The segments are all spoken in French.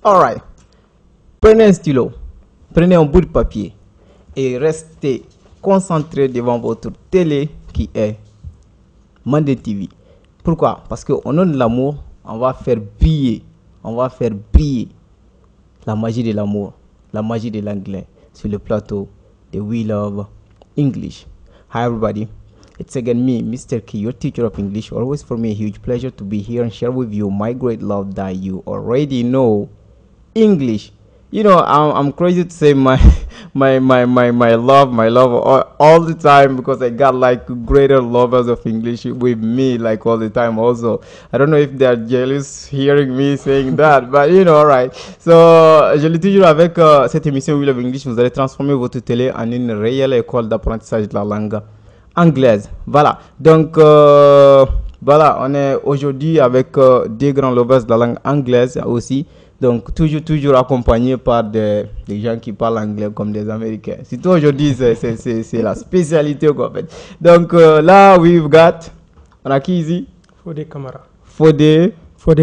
Alright. Prenez un stylo, prenez un bout de papier et restez concentré devant votre télé qui est Mandé TV. Pourquoi? Parce qu'au nom de l'amour, on va faire briller la magie de l'amour, la magie de l'anglais sur le plateau de We Love English. Hi everybody, it's again me, Mr. Key, your teacher of English. Always for me a huge pleasure to be here and share with you my great love that you already know, English. You know, I'm crazy to say my love all the time, because I got like greater lovers of English with me like all the time also. I don't know if they're jealous hearing me saying that, but you know, alright. So, je le dis toujours avec cette émission We Love English, vous allez transformer votre télé en une réelle école d'apprentissage de la langue anglaise. Voilà. Donc, voilà, on est aujourd'hui avec des grands lovers de la langue anglaise aussi. Donc, toujours accompagné par des gens qui parlent anglais comme des Américains. Surtout aujourd'hui, c'est la spécialité, quoi, en fait. Donc, là, we've got... On a qui ici? Fodé Kamara. Fodé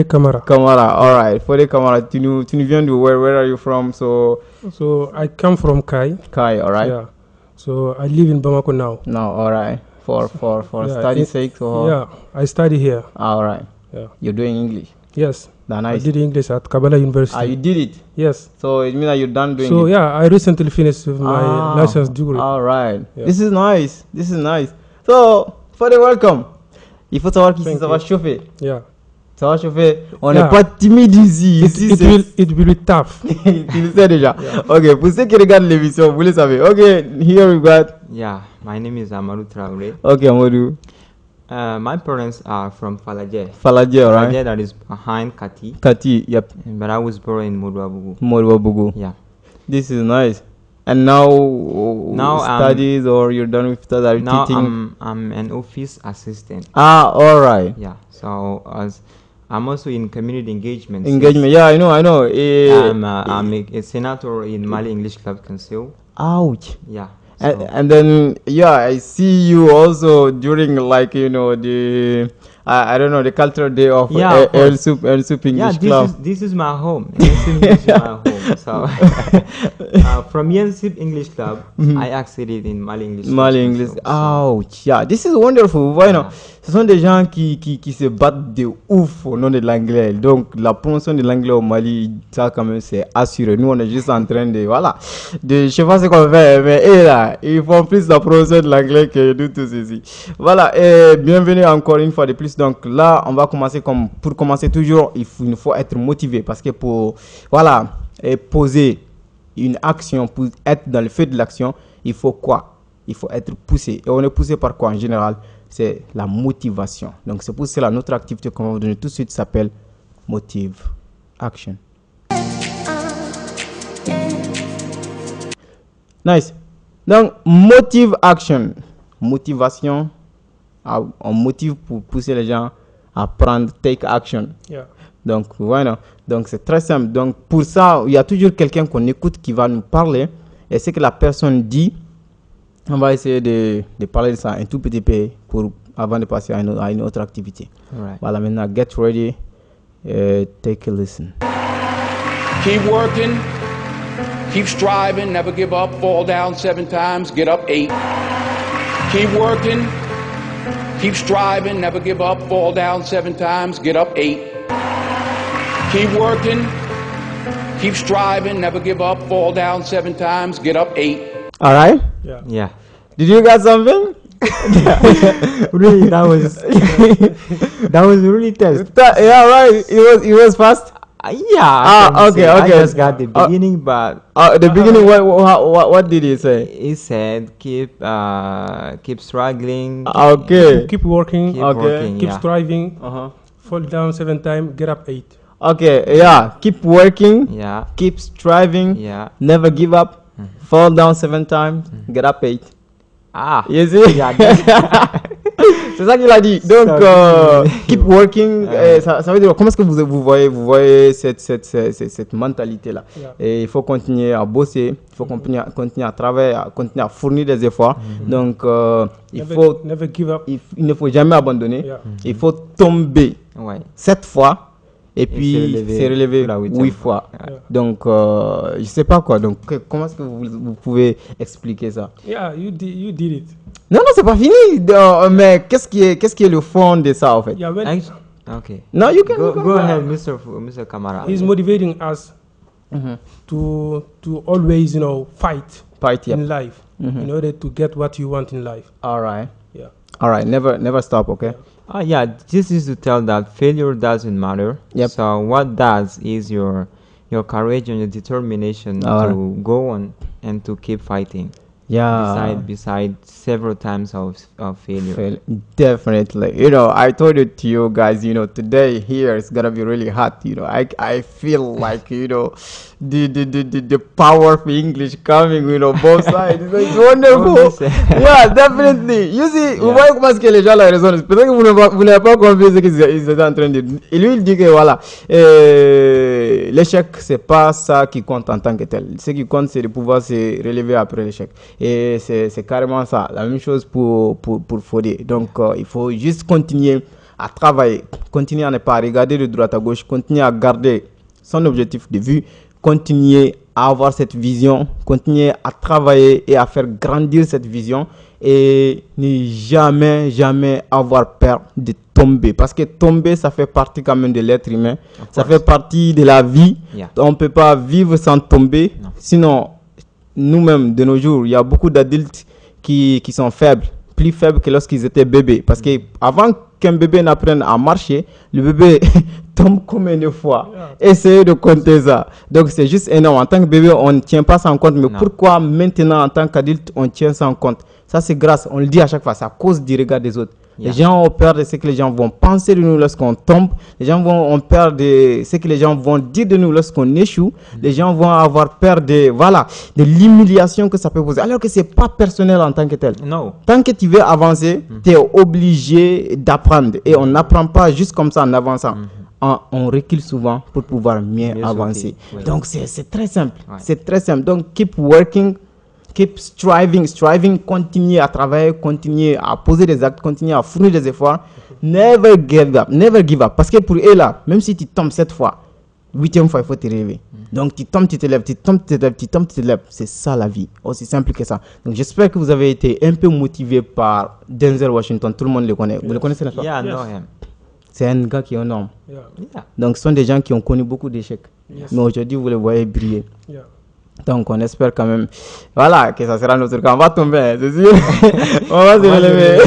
Kamara. Kamara, all right. Fodé Kamara, tu nous viens de where are you from? So I come from Kai. Kai, all right. Yeah. So I live in Bamako now. No, all right. For yeah, study sake? Or? Yeah, I study here. All right. Yeah. You're doing English? Yes. Nice. I did English at Kabbalah University. Ah, you did it? Yes. So it means that you're done doing it? So yeah, I recently finished with my license degree. All right. Yeah. This is nice. So, Fodé, welcome. Il faut savoir qu'ici, ça va chauffer. Yeah. Ça va chauffer. On n'est pas timide ici. It will be tough. Tu le sais déjà. Yeah. Ok, pour ceux qui regardent l'émission, vous le savez. Ok, here we got. Yeah, my name is Amadou Traoré. Ok, Amadou. My parents are from Faladje. Faladje, right? Faladje, that is behind Kati. Kati, yep. But I was born in Modouabougou. Modouabougou. Yeah. This is nice. And now studies, or you're done with studies? Now teaching? I'm an office assistant. Ah, all right. Yeah. So I'm also in community engagement. Yeah, I know. I'm a senator in Mali English Club Council. Ouch. Yeah. And then, yeah, I see you also during, like, you know, the I don't know, the cultural day of El Soup English Club. This is my home. English is my home. So from Yensip English Club, I acceded in Mali English. Mali English. Ouch. Yeah, this is wonderful. Voilà. Ce sont des gens qui se battent de ouf au nom de l'anglais. Donc, la promotion de l'anglais au Mali, ça, quand même, c'est assuré. Nous, on est juste en train de, voilà, je sais pas ce qu'on fait, mais là, ils font plus la promotion de l'anglais que nous tous ici. Voilà, et bienvenue encore une fois de plus. Donc là, on va commencer pour commencer toujours, il nous faut être motivé, parce que pour, voilà, poser une action, pour être dans le feu de l'action, il faut quoi? Il faut être poussé. Et on est poussé par quoi en général? C'est la motivation. Donc c'est pour cela notre activité qu'on va vous donner tout de suite s'appelle Motive Action. Nice. Donc Motive Action. Motivation. On motive pour pousser les gens à prendre take action. Yeah. Donc voilà. Donc c'est très simple. Donc pour ça, il y a toujours quelqu'un qu'on écoute qui va nous parler. Et ce que la personne dit, on va essayer de parler de ça un tout petit peu avant de passer à une autre activité. Right. Voilà, maintenant, get ready. Take a listen. Keep working. Keep striving. Never give up. Fall down 7 times. Get up 8. Keep working. Keep striving. Never give up. Fall down 7 times. Get up 8. Keep working. Keep striving. Never give up. Fall down 7 times. Get up 8. All right. Yeah. Did you got something? Really, that was really test. Yeah, right. It was fast. Yeah. Okay. I just got the beginning, but the beginning. What did he say? He said keep struggling. Okay. Keep working. Keep striving. Fall down 7 times. Get up 8. Okay. Yeah. Keep working. Yeah. Keep striving. Yeah. Never give up. Fall down 7 times. Get up 8. You see? Yeah. C'est ça qu'il a dit. Donc, keep working. Ça veut dire, comment est-ce que vous voyez cette mentalité-là? Et il faut continuer à bosser, il faut continuer à travailler, continuer à fournir des efforts. Donc, never give up. Il ne faut jamais abandonner. Il faut tomber 7 fois Et puis c'est relevé 8 fois. Donc, je sais pas quoi. Donc, comment est-ce que vous pouvez expliquer ça? Yeah, you did it. Non, c'est pas fini. Mais qu'est-ce qui est le fond de ça, en fait? Yeah, Okay. No, you can go ahead, Mr. Kamara. He's motivating us to always, fight in life in order to get what you want in life. All right. Yeah. All right. Never stop. Okay. Yeah, this is to tell that failure doesn't matter. Yep. So what does is your courage and your determination to go on and to keep fighting. Yeah. Beside several times of failure. Definitely. I told it to you guys, today here it's gonna be really hot. I feel like, the power of English coming, both sides. It's wonderful. Yeah, definitely. You see, vous voyez comment est-ce que les gens la raisonnent. Peut-être que vous n'avez pas compris ce qu'ils étaient en train de dire. Et lui, il dit que voilà, l'échec, c'est pas ça qui compte en tant que tel. Ce qui compte, c'est de pouvoir se relever après l'échec. Et c'est carrément ça. La même chose pour Fodé. Donc, il faut juste continuer à travailler, continuer à ne pas regarder de droite à gauche, continuer à garder son objectif de vue, continuer à avoir cette vision, continuer à travailler et à faire grandir cette vision et ne jamais avoir peur de tomber. Parce que tomber, ça fait partie quand même de l'être humain. Ça fait partie de la vie. Yeah. On ne peut pas vivre sans tomber. Non. Sinon, nous-mêmes, de nos jours, il y a beaucoup d'adultes qui sont faibles, plus faibles que lorsqu'ils étaient bébés. Parce qu'avant qu'un bébé n'apprenne à marcher, le bébé tombe combien de fois? Essayez de compter ça. Donc c'est juste énorme. En tant que bébé, on ne tient pas ça en compte. Mais pourquoi maintenant, en tant qu'adulte, on tient ça en compte? Ça, c'est grâce, on le dit à chaque fois, c'est à cause du regard des autres. Les gens ont peur de ce que les gens vont penser de nous lorsqu'on tombe. Les gens ont peur de ce que les gens vont dire de nous lorsqu'on échoue. Les gens vont avoir peur de l'humiliation que ça peut poser. Alors que ce n'est pas personnel en tant que tel. Non. Tant que tu veux avancer, tu es obligé d'apprendre. Et on n'apprend pas juste comme ça en avançant. On recule souvent pour pouvoir mieux avancer. Oui. Donc c'est très simple. Ouais. C'est très simple. Donc keep working. Keep striving, continuer à travailler, continuer à poser des actes, continuer à fournir des efforts. Never give up. Parce que pour eux là, même si tu tombes 7 fois, 8e fois, il faut te relever. Donc tu tombes, tu te lèves, tu tombes, tu te lèves, tu tombes, tu te lèves. C'est ça la vie. Aussi simple que ça. Donc j'espère que vous avez été un peu motivé par Denzel Washington. Tout le monde le connaît. Vous le connaissez, n'est-ce pas? Yeah, I know him. C'est un gars qui est énorme. Yeah. Donc ce sont des gens qui ont connu beaucoup d'échecs. Yes. Mais aujourd'hui, vous les voyez briller. Yeah. Donc on espère quand même, voilà, que ça sera notre cas. On va tomber, c'est sûr. On va se relever.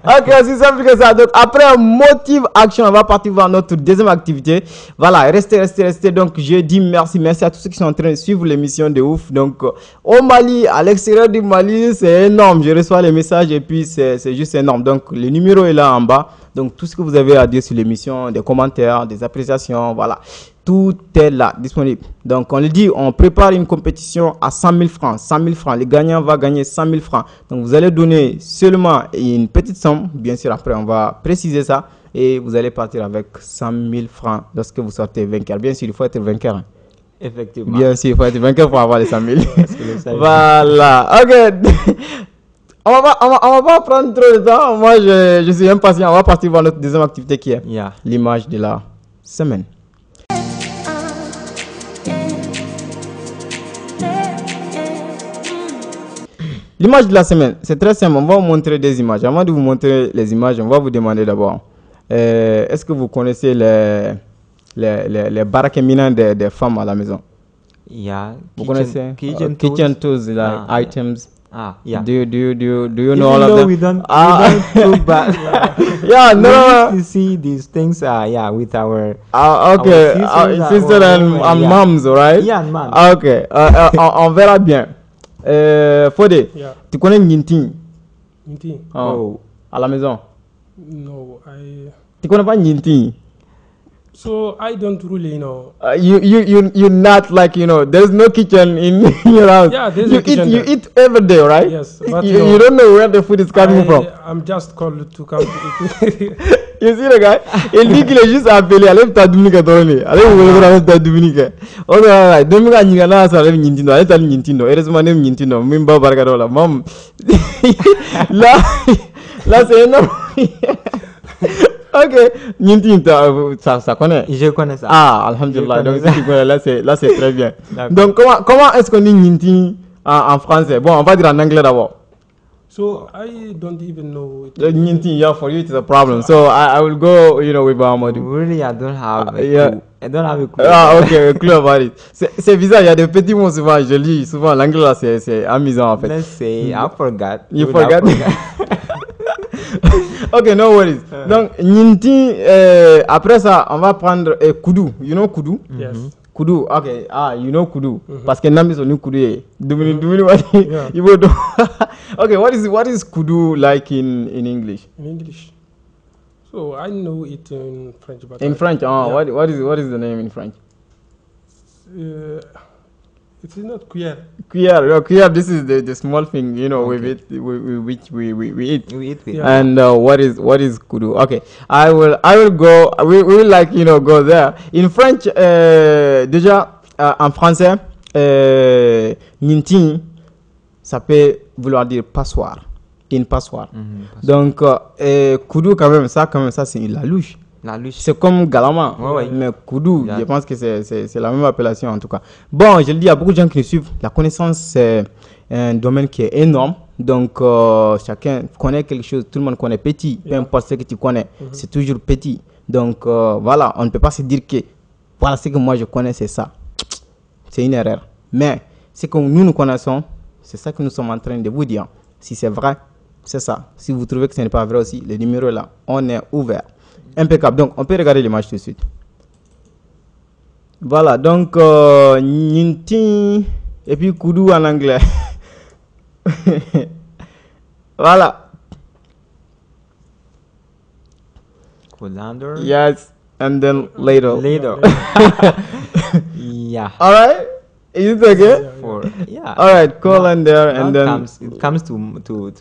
Ok, c'est simple que ça. Donc après Motive Action, on va partir voir notre deuxième activité. Voilà, restez. Donc je dis merci à tous ceux qui sont en train de suivre l'émission de ouf. Donc au Mali, à l'extérieur du Mali, c'est énorme. Je reçois les messages et puis c'est juste énorme. Donc le numéro est là en bas. Donc tout ce que vous avez à dire sur l'émission, des commentaires, des appréciations, voilà. Tout est là, disponible. Donc, on le dit, on prépare une compétition à 100 000 francs. 100 000 francs. Les gagnants vont gagner 100 000 francs. Donc, vous allez donner seulement une petite somme. Bien sûr, après, on va préciser ça. Et vous allez partir avec 100 000 francs lorsque vous sortez vainqueur. Bien sûr, il faut être vainqueur. Hein. Effectivement. Bien sûr, il faut être vainqueur pour avoir les 100 000. Voilà. OK. On va pas prendre trop de temps. Moi, je suis impatient. On va partir voir notre deuxième activité qui est l'image de la semaine. L'image de la semaine, c'est très simple. On va vous montrer des images. Avant de vous montrer les images, on va vous demander d'abord, est-ce que vous connaissez les baraques féminines des femmes à la maison? Yeah. Vous connaissez? Kitchen tools, like items. Yeah. Do you know all of them? We don't do bad. Yeah, no. We used to see these things, with our sister and moms, right? Yeah, and moms. Okay. On verra bien. Fodé, tu connais Nyinting? Nyinting? Oh. À la maison? No, Tu connais pas Nyinting? So I don't really know. You're not like, there's no kitchen in your house. Yeah, there's a kitchen. You eat every day, right? Yes, but you don't know where the food is coming from. I'm just called to come to eat. You see the guy? Il dit qu'il est juste appelé. Allez, t'as Dominique Doroni. Allez, vous voulez voir t'as Dominique. Ok, alright. Dominique a Nigana, ça allait Nintendo. Allez, t'as Nintendo. Heureusement, même Nintendo. Mimba Bargadola. Mam. Là, c'est énorme. Ok, Ninti, ça connaît. Je connais ça. Ah, alhamdulillah. Donc, si tu connais, là, c'est très bien. D'accord. Donc, comment est-ce qu'on dit Ninti en français? Bon, on va dire en anglais d'abord. So I don't even know it. Ninti, yeah, for you it's a problem. So I will go, with Amadou. Really, I don't have a Yeah. clue. I don't have a clue. Ah, ok, a clue about it. C'est bizarre, il y a des petits mots souvent, je lis souvent l'anglais là, c'est amusant en fait. Let's say I forgot. You Really, I forgot? Ok, no worries. Donc, Ninti, après ça, on va prendre Kudu. You know Kudu? Yes. Kudu, ok. Ah, you know Kudu. Parce que Nami sont Kudu. Yeah. Okay, what is Kudu like in English? In English. So I know it in French, but In French, yeah. what is the name in French? It is not cuillère. Cuillère, this is the small thing, with it, which we eat. We eat with. Yeah. And what is kudu? Okay, I will go. We will go there. In French, déjà en français, Ninti, ça peut vouloir dire passoire, une passoire. Donc kudu quand même ça c'est la louche. La louche. C'est comme Galama, Ouais. mais Kudu, Yeah. je pense que c'est la même appellation en tout cas. Bon, je le dis, il y a beaucoup de gens qui nous suivent. La connaissance, c'est un domaine qui est énorme. Donc, chacun connaît quelque chose, tout le monde connaît petit. Peu importe ce que tu connais, c'est toujours petit. Donc, voilà, on ne peut pas se dire que voilà ce que moi je connais, c'est ça. C'est une erreur. Mais ce que nous connaissons, c'est ça que nous sommes en train de vous dire. Si c'est vrai, c'est ça. Si vous trouvez que ce n'est pas vrai aussi, le numéro est là, on est ouvert. Impeccable. Donc, on peut regarder l'image tout de suite. Voilà. Donc, Ninti et puis Kudu en anglais. Voilà. Colander. Yes. And then later. Later. Yeah. All right. Is it okay? Yeah. All right. Colander and then. it comes to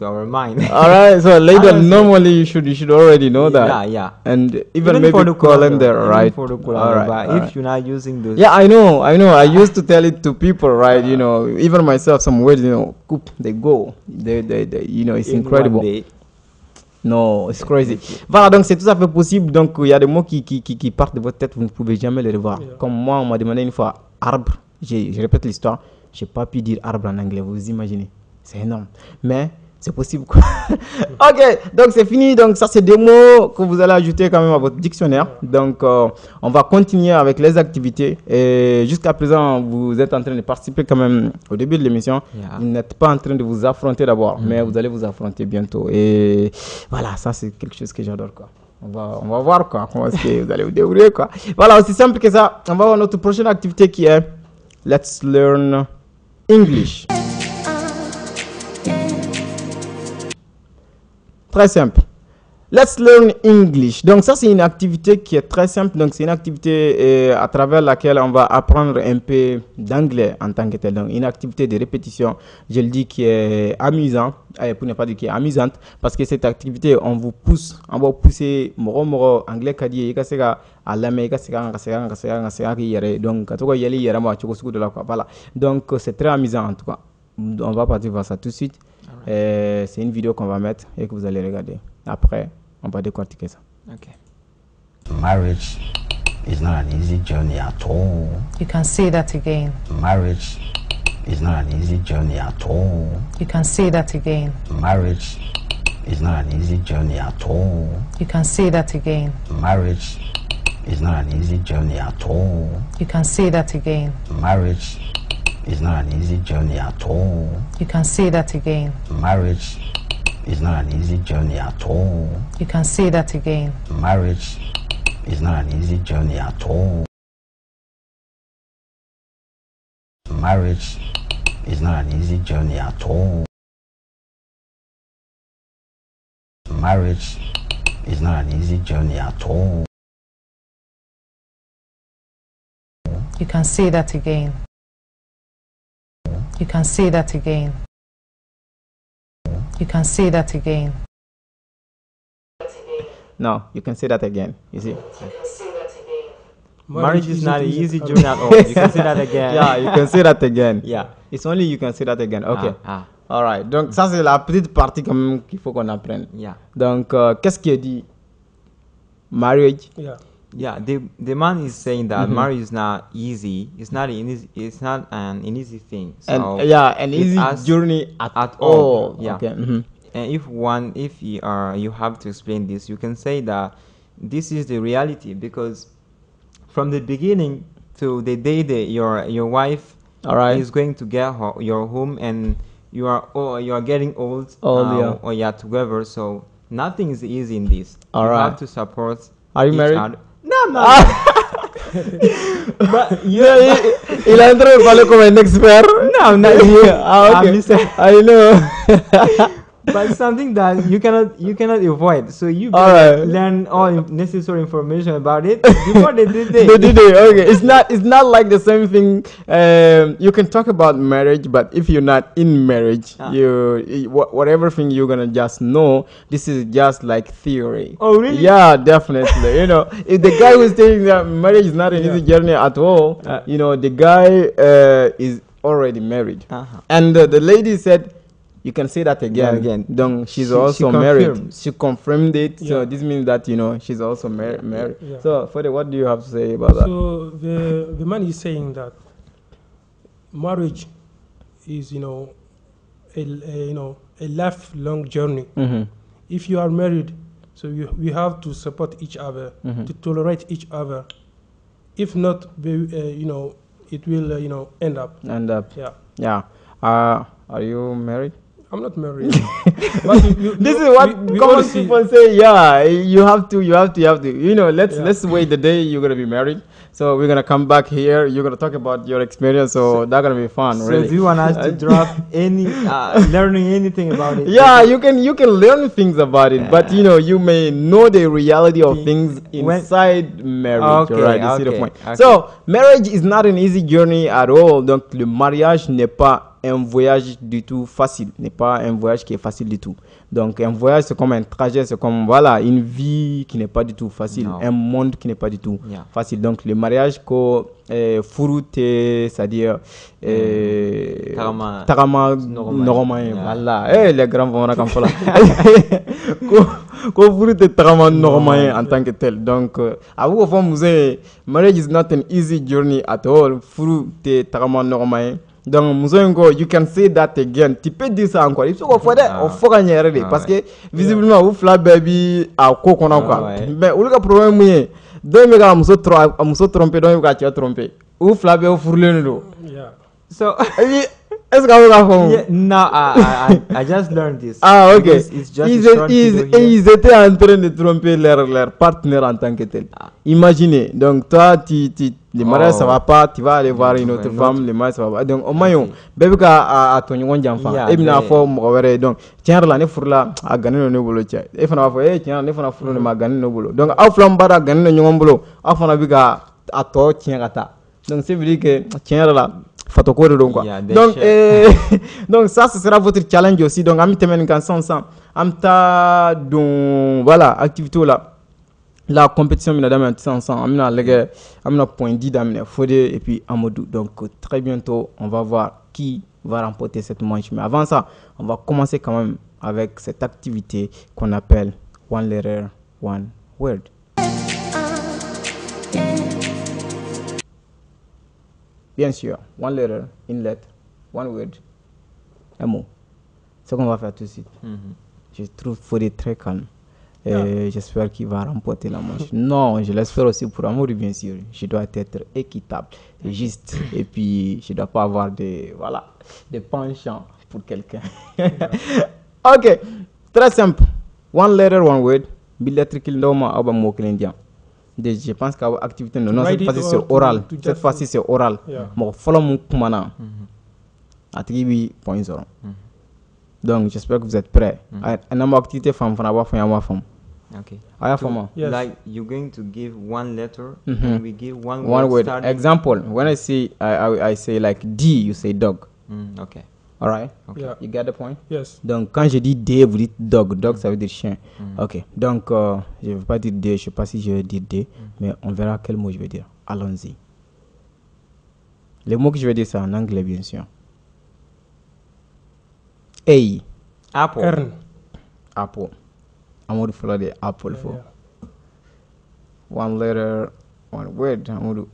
our mind. All right. So later, Honestly. normally you should already know that. Yeah. And even maybe for the colander, even right? For the All colander, right. but all if right. you're not using those. Yeah, I know. I used to tell it to people, right? Even myself, some words, coop, they go. They it's in incredible. one day. No, it's crazy. Voilà, donc c'est tout à fait possible. Donc il y a des mots qui partent de votre tête, vous ne pouvez jamais les revoir. Yeah. Comme moi, on m'a demandé une fois arbre. Je répète l'histoire. J'ai pas pu dire arbre en anglais, vous imaginez. C'est énorme. Mais c'est possible quoi. Ok, donc c'est fini. Donc ça c'est des mots que vous allez ajouter quand même à votre dictionnaire. Donc on va continuer avec les activités. Et jusqu'à présent, vous êtes en train de participer quand même au début de l'émission. Yeah. Vous n'êtes pas en train de vous affronter d'abord, mais vous allez vous affronter bientôt. Et voilà, ça c'est quelque chose que j'adore quoi. On va voir quoi, comment est-ce que vous allez vous débrouiller quoi. Voilà, aussi simple que ça. On va voir notre prochaine activité qui est Let's Learn English. Très simple. Let's Learn English. Donc ça c'est une activité qui est très simple. Donc c'est une activité à travers laquelle on va apprendre un peu d'anglais en tant que tel. Donc une activité de répétition, je le dis, qui est amusant, pour ne pas dire qui est amusante, parce que cette activité on va pousser moro anglais kadi ikasega alame ikasega ki yere. Donc katoka yeli yere ma choko suku de la quoi. Voilà. Donc c'est très amusant en tout cas. On va partir voir ça tout de suite. C'est une vidéo qu'on va mettre et que vous allez regarder. Après, on va décortiquer ça. Okay. Marriage is not an easy journey at all. You can say that again. Marriage is not an easy journey at all. You can say that again. Marriage is not an easy journey at all. You can say that again. Marriage is not an easy journey at all. You can say that again. Marriage is not an easy journey at all. You can say that again. Marriage is not an easy journey at all. You can say that again. Marriage is not an easy journey at all. Marriage is not an easy journey at all. Marriage is not an easy journey at all. You can say that again. You can say that again. You can say that again. No, you can say that again. You see? Marriage is not an easy journey at all. You can say that again. Yeah, you can say that again. Yeah. It's only you can say that again. Okay. Ah. All right. Donc ça c'est la petite partie quand même qu'il faut qu'on apprenne. Yeah. Donc qu'est-ce qui est dit marriage. Yeah, the man is saying that marriage is not easy. It's not an easy thing. So And an easy journey at all. Yeah. Okay. And if you have to explain this, you can say that this is the reality, because from the beginning to the day that your wife is going to get your home, and you are getting old, or you are together, so nothing is easy in this. You have to support. Are you married? Other. No, no. But il est en train de parler comme un expert. No, not okay. I know. But something that you cannot avoid. So you learn all necessary information about it before the D-Day. The D-Day, okay. It's not like the same thing. You can talk about marriage, but if you're not in marriage, whatever thing you're gonna just know, this is just like theory. Oh really? Yeah, definitely. If the guy who's saying that marriage is not an easy journey at all, the guy is already married, and the lady said. You can say that again. Donc she's also married. She confirmed it. So this means that she's also married. Yeah. So Fode, what do you have to say about that? So the man is saying that marriage is a lifelong journey. If you are married, so we have to support each other, to tolerate each other. If not, it will end up. Yeah. Are you married? I'm not married. This is what common people say. Yeah, you have to. Let's wait the day you're gonna be married. So we're gonna come back here. You're gonna talk about your experience. So that's gonna be fun. So really. do you want us to drop any learning anything about it? Yeah, you can learn things about it, but you may know the reality of things inside marriage. Right? You see the point. Okay. So marriage is not an easy journey at all. Donc le mariage n'est pas un voyage du tout facile, n'est pas un voyage qui est facile du tout. Donc un voyage c'est comme un trajet, c'est comme une vie qui n'est pas du tout facile, un monde qui n'est pas du tout facile. Donc le mariage ko furute, c'est-à-dire tarama normal, voilà. Les grands vont comme ça. Ko furute tarama normal en tant que tel. Donc à vous marriage is not an easy journey at all. Furute tarama normal. Donc, you can say that again. Tu peux dire ça encore. Il faut qu'on fasse parce que visiblement, vous faites baby à quoi qu'on a quoi. Mais le problème est, deux méga muso trompé, deux méga tu as trompé. Vous faites baby au fourlé nous. So, est-ce que vous avez no, I just learned this. Ok. Ils étaient en train de tromper leur partenaire en tant que tel. Imaginez. Donc, toi, le mariage ça va pas, tu vas aller voir une autre femme, le mariage ça va pas. Donc, au moins, bébé a ton enfant. Et bien, il faut me donc, tiens, là, ne fourla a gagné le boulot. Et il faut tiens, ne faut fourla ma gagné le boulot. Donc, au flambe a gagné le boulot. Au fond, a toi, tiens, gata. Donc, c'est vrai que, tiens, là. Donc, donc ça ce sera votre challenge aussi. Donc ami temen kan sansan amta donc voilà activité là la compétition mina dame sansan amina lege amina point 10 d'amina Fode et puis Amadou. Donc très bientôt on va voir qui va remporter cette manche, mais avant ça on va commencer quand même avec cette activité qu'on appelle One Letter One Word. Bien sûr, one letter, une lettre, one word, un mot. C'est ce qu'on va faire tout de suite. Je trouve Fode très calme. Et j'espère qu'il va remporter la manche. Non, je l'espère aussi pour Amadou, bien sûr. Je dois être équitable, juste. Et puis, je ne dois pas avoir des penchants pour quelqu'un. Ok, très simple. One letter, one word. Billettre qu'il nomme à mot indien. Je pense qu'à l'activité, non, cette fois-ci c'est oral. Cette fois-ci c'est oral. Mon follow mon kumana. Attribué point zéro. Donc j'espère que vous êtes prêts. Un activité femme, femme. Okay. Yes. Like you're going to give one letter, and we give one word. Starting. Example: when I say I say like D, you say dog. Okay. All right. Okay. Yeah. You get the point? Yes. Donc quand je dis D, vous dites dog. Dog ça veut dire chien. Ok. Donc je ne vais pas dire D. Je ne sais pas si je vais dire D, mais on verra quel mot je vais dire. Allons-y. Les mots que je vais dire c'est en anglais bien sûr. A. Apple. Ern. Apple. Amadou follow the apple for. One letter, one word. Amadou.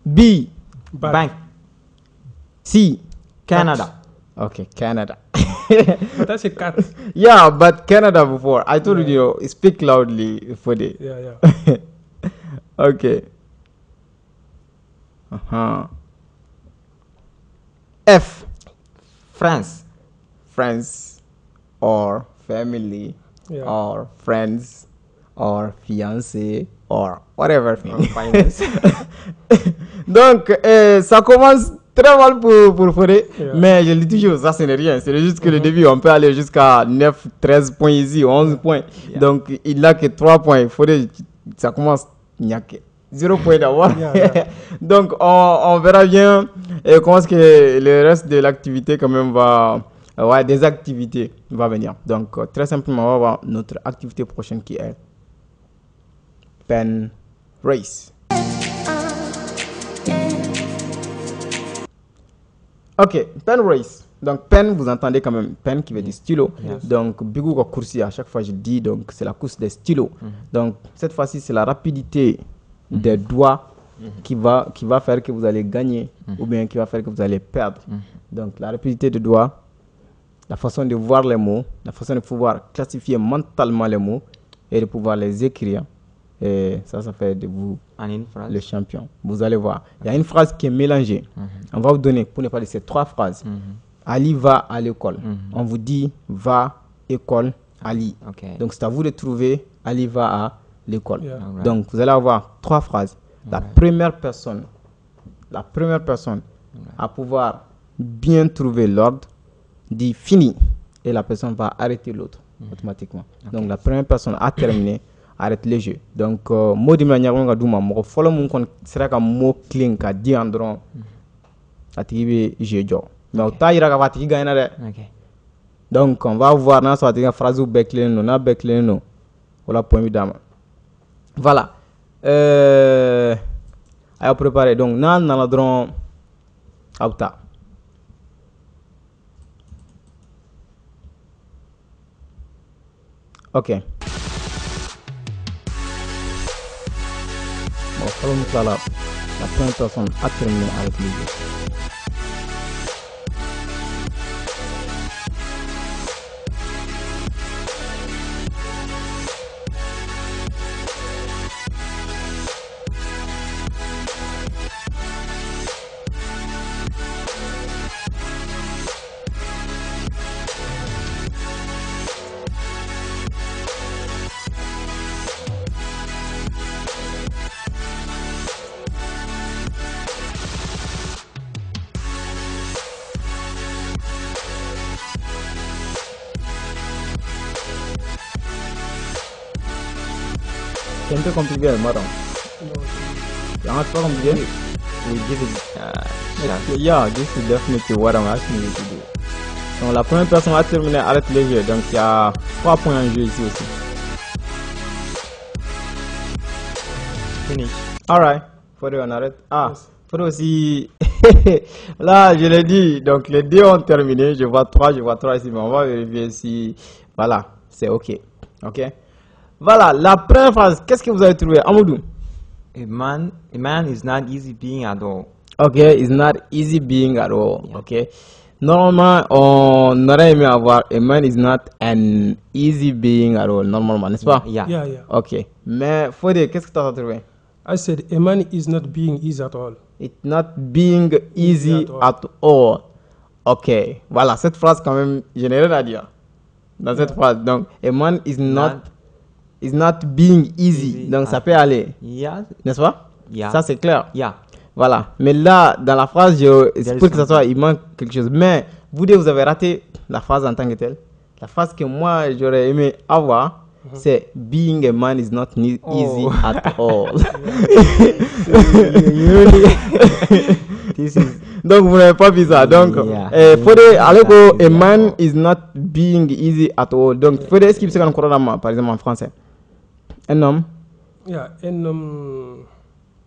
B. Bank. C. Canada. Okay, Canada. But that's a cat. Yeah, but Canada before. I told you, speak loudly for the. Yeah. Okay. F. France. Friends or family or friends or fiancé or whatever thing. Finance. Donc, ça commence très mal pour Fodé, mais je le dis toujours, ça ce n'est rien. C'est juste que le début, on peut aller jusqu'à 9, 13 points ici, 11 points. Donc, il n'a que 3 points. Fodé, ça commence, il n'y a que 0 point d'avoir. Donc, on verra bien comment est-ce que le reste de l'activité quand même va... Ouais, des activités va venir. Donc, très simplement, on va voir notre activité prochaine qui est Pen Race. Ok, Pen Race. Donc, pen, vous entendez quand même pen qui veut dire stylo. Donc, Bigou ko coursi à chaque fois je dis, donc c'est la course des stylos. Donc, cette fois-ci, c'est la rapidité des doigts qui va faire que vous allez gagner ou bien qui va faire que vous allez perdre. Donc, la rapidité des doigts, la façon de voir les mots, la façon de pouvoir classifier mentalement les mots et de pouvoir les écrire. Et ça fait de vous le champion. Vous allez voir. Il y a une phrase qui est mélangée. On va vous donner, pour ne pas dire ces 3 phrases. Ali va à l'école. On vous dit va, école, Ali. Donc c'est à vous de trouver Ali va à l'école. Donc vous allez avoir 3 phrases. La première personne à pouvoir bien trouver l'ordre dit fini et la personne va arrêter l'autre automatiquement. Donc la première personne à terminer arrête le jeu. Donc mot de manière on va duma mo follow mon kon sera ka mot clean ka di andron atibe jeu jo. Mais au taïra ka vati gagner de. Donc on va voir dans sa phrase ou beclé no na beclé no. Voilà point évidemment. Voilà. À préparer donc nan na ladron auta. Ok. Bon, follow-nous là, la première personne a terminé avec le jeu. C'est un peu compliqué, madame. Yeah, it's complicated. We give it. Yeah, this is definitely what I'm asking you to do. Donc la première personne a terminé arrête le jeu. Donc il y a 3 points en jeu ici aussi. Finish. Alright. Faudrait on arrête. Ah, faudrait aussi. Là, je l'ai dit. Donc les 2 ont terminé. Je vois 3 ici. Mais on va vérifier si. Voilà, c'est ok. Ok. Voilà, la première phrase, qu'est-ce que vous avez trouvé, Amadou? A man is not easy being at all. Okay, it's not easy being at all. Yeah. Okay. Normalement, on aurait aimé avoir a man is not an easy being at all. Normalement, n'est-ce pas? Yeah. Ok. Mais Fodé, qu'est-ce que tu as trouvé? I said a man is not being easy at all. It's not being easy at all. Ok. Voilà, cette phrase quand même, je n'ai rien à dire dans cette phrase. Donc, a man is not being easy. Donc ça peut aller. Yeah. N'est-ce pas? Yeah. Ça c'est clair. Yeah. Voilà. Mais là, dans la phrase, pour que ça soit, il manque quelque chose. Mais vous avez raté la phrase en tant que telle. La phrase que moi j'aurais aimé avoir, c'est being a man is not easy at all. Donc vous n'avez pas vu ça. Donc, faudrait aller que a man is not being easy at all. Donc, faudrait ce qui se passe par exemple en français. Un homme. Yeah, un homme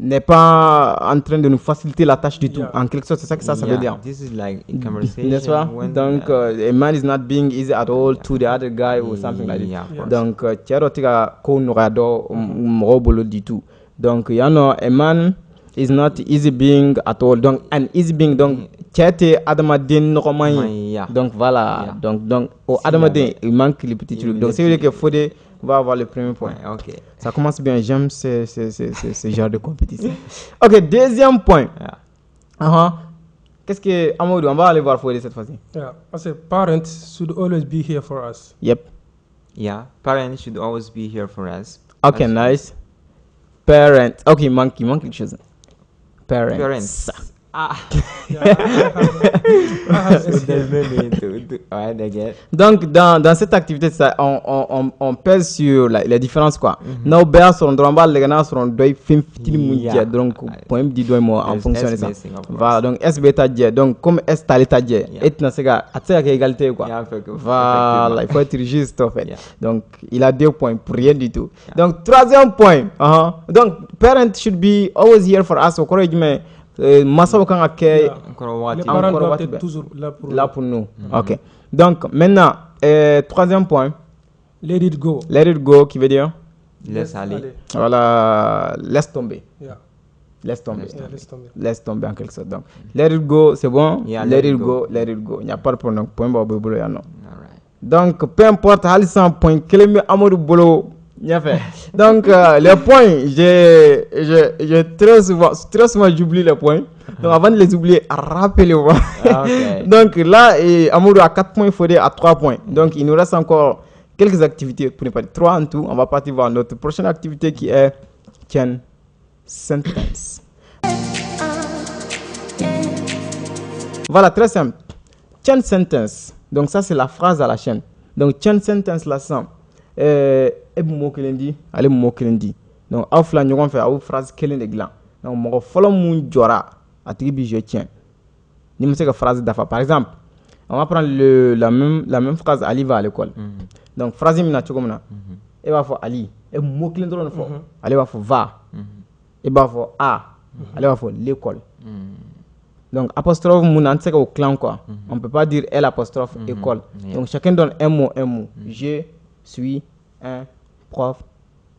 n'est pas en train de nous faciliter la tâche du tout. En quelque sorte, c'est ça que ça veut dire. This is like a conversation. N'est-ce pas? Donc, a man is not being easy at all to the other guy or something like that. Donc, tiaro tika ko nurado mrobolo du tout. Donc, you know, a man is not easy being at all. Donc, an easy being, donc, tiate adamadin normalement. Donc, voilà. Donc, au adamadin, il manque les petits trucs. Donc, c'est vrai que Fodé va avoir le premier point. Ok. Ça commence bien. J'aime ce genre de compétition. Ok, deuxième point. Qu'est-ce que Amadou, on va aller voir Fodé cette fois-ci. Yeah, I say parents should always be here for us. Yep. Yeah, parents should always be here for us. Okay, nice. Parents. Ok, manque quelque chose. Parents. Ah. Donc, dans cette activité, ça, on pèse sur la différence, quoi. Nos bères seront droits, les gars seront deux films, donc, point de doigt, en fonction de ça. Voilà, donc, S bêta dié, donc, comme S taleta dié, et dans ce cas, à cette égalité, quoi. Voilà, il faut être juste, en fait. Donc, il a 2 points pour rien du tout. Donc, troisième point. Donc, parents should be always here for us, au courage, mais. Masao kan akay les parents doivent être toujours là pour nous. Ok. Donc maintenant troisième point. Let it go. Let it go qui veut dire laisse aller. Voilà, laisse tomber. Yeah. Laisse tomber. Yeah, laisse tomber. Laisse tomber en quelque sorte. Donc let it go, c'est bon. Yeah, let it go. Let it go. Il n'y a pas de problème. Point bobo bolo ya non. Alright. Donc peu importe halisan point kelemi amadou bolo. Fait. Donc, les points, j'ai très souvent j'oublie les points. Donc, avant de les oublier, rappelez-moi. Okay. Donc, là, Amourou a 4 points, Fodé a 3 points. Donc, il nous reste encore quelques activités, pour ne pas dire 3 en tout. On va partir voir notre prochaine activité qui est Chain Sentence. Voilà, très simple. Chain Sentence. Donc, ça, c'est la phrase à la chaîne. Donc, Chain Sentence, là, ça. Ale mo kelendi donc aw fla ñogon fait aw phrase kelen de glan donc mo folo mu jora atigi bi je tiens ni mo que phrase dafa par exemple on va prendre la même phrase Ali va à l'école donc phrase mina chogomna e va fo Ali e mo kelen do fo Ali va fo va e va fo a Ali va fo l'école donc apostrophe mu nan au clan quoi on peut pas dire L apostrophe école donc chacun donne un mot je suis un prof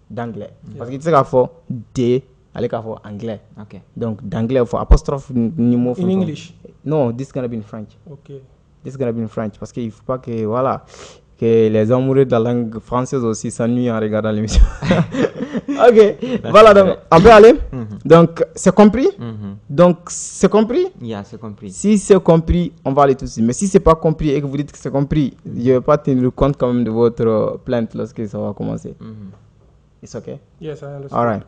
d'anglais. Parce que tu sais qu'il faut D, allez qu'il faut anglais. Okay. Donc d'anglais il faut apostrophe numéro. In English? No, this is gonna be in French. Okay. This is gonna be in French parce qu'il faut pas que voilà que les amoureux de la langue française aussi s'ennuient en regardant l'émission. Ok, voilà donc on peut aller. Donc c'est compris. Donc c'est compris. Yeah, c'est compris. Si c'est compris, on va aller tout de suite. Mais si c'est pas compris et que vous dites que c'est compris, je vais pas tenir compte quand même de votre plainte lorsque ça va commencer. It's okay. Yes, I understand. All right.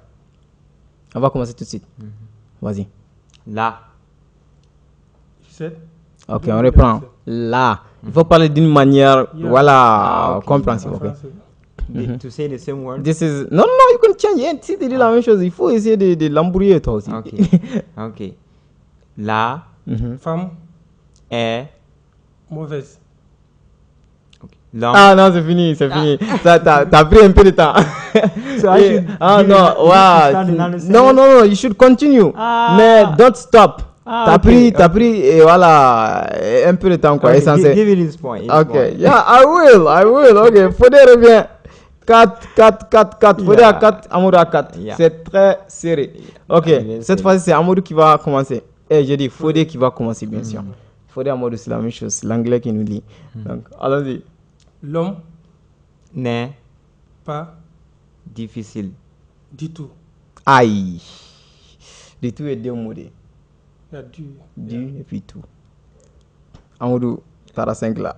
On va commencer tout de suite. Vas-y. Là. You said? Ok, on reprend. Là. Il faut parler d'une manière, voilà, compréhensible. Okay. To say the same word. This is no, you can change. Si tu dis la même chose, il faut essayer de l'embrouiller toi aussi. Ok. Ok. La Femme est mauvaise. L'homme. Ah non, c'est fini. T'as pris un peu de temps. No, you should continue. Mais don't stop. T'as pris, et voilà, un peu de temps quoi. Okay, give it his point. Okay, yeah, I will. Okay, Fodé revient. 4. Fodé à 4, Amadou à 4. Yeah. C'est très serré. Ok, cette fois-ci, c'est Amadou qui va commencer. Et j'ai dit Fodé qui va commencer, bien sûr. Fodé Amadou, c'est la même chose. C'est l'anglais qui nous lit. Donc, allons-y. L'homme n'est pas difficile du tout. Aïe. Du tout est démodé. Il y a Du et puis tout. Amadou, t'as la 5 là.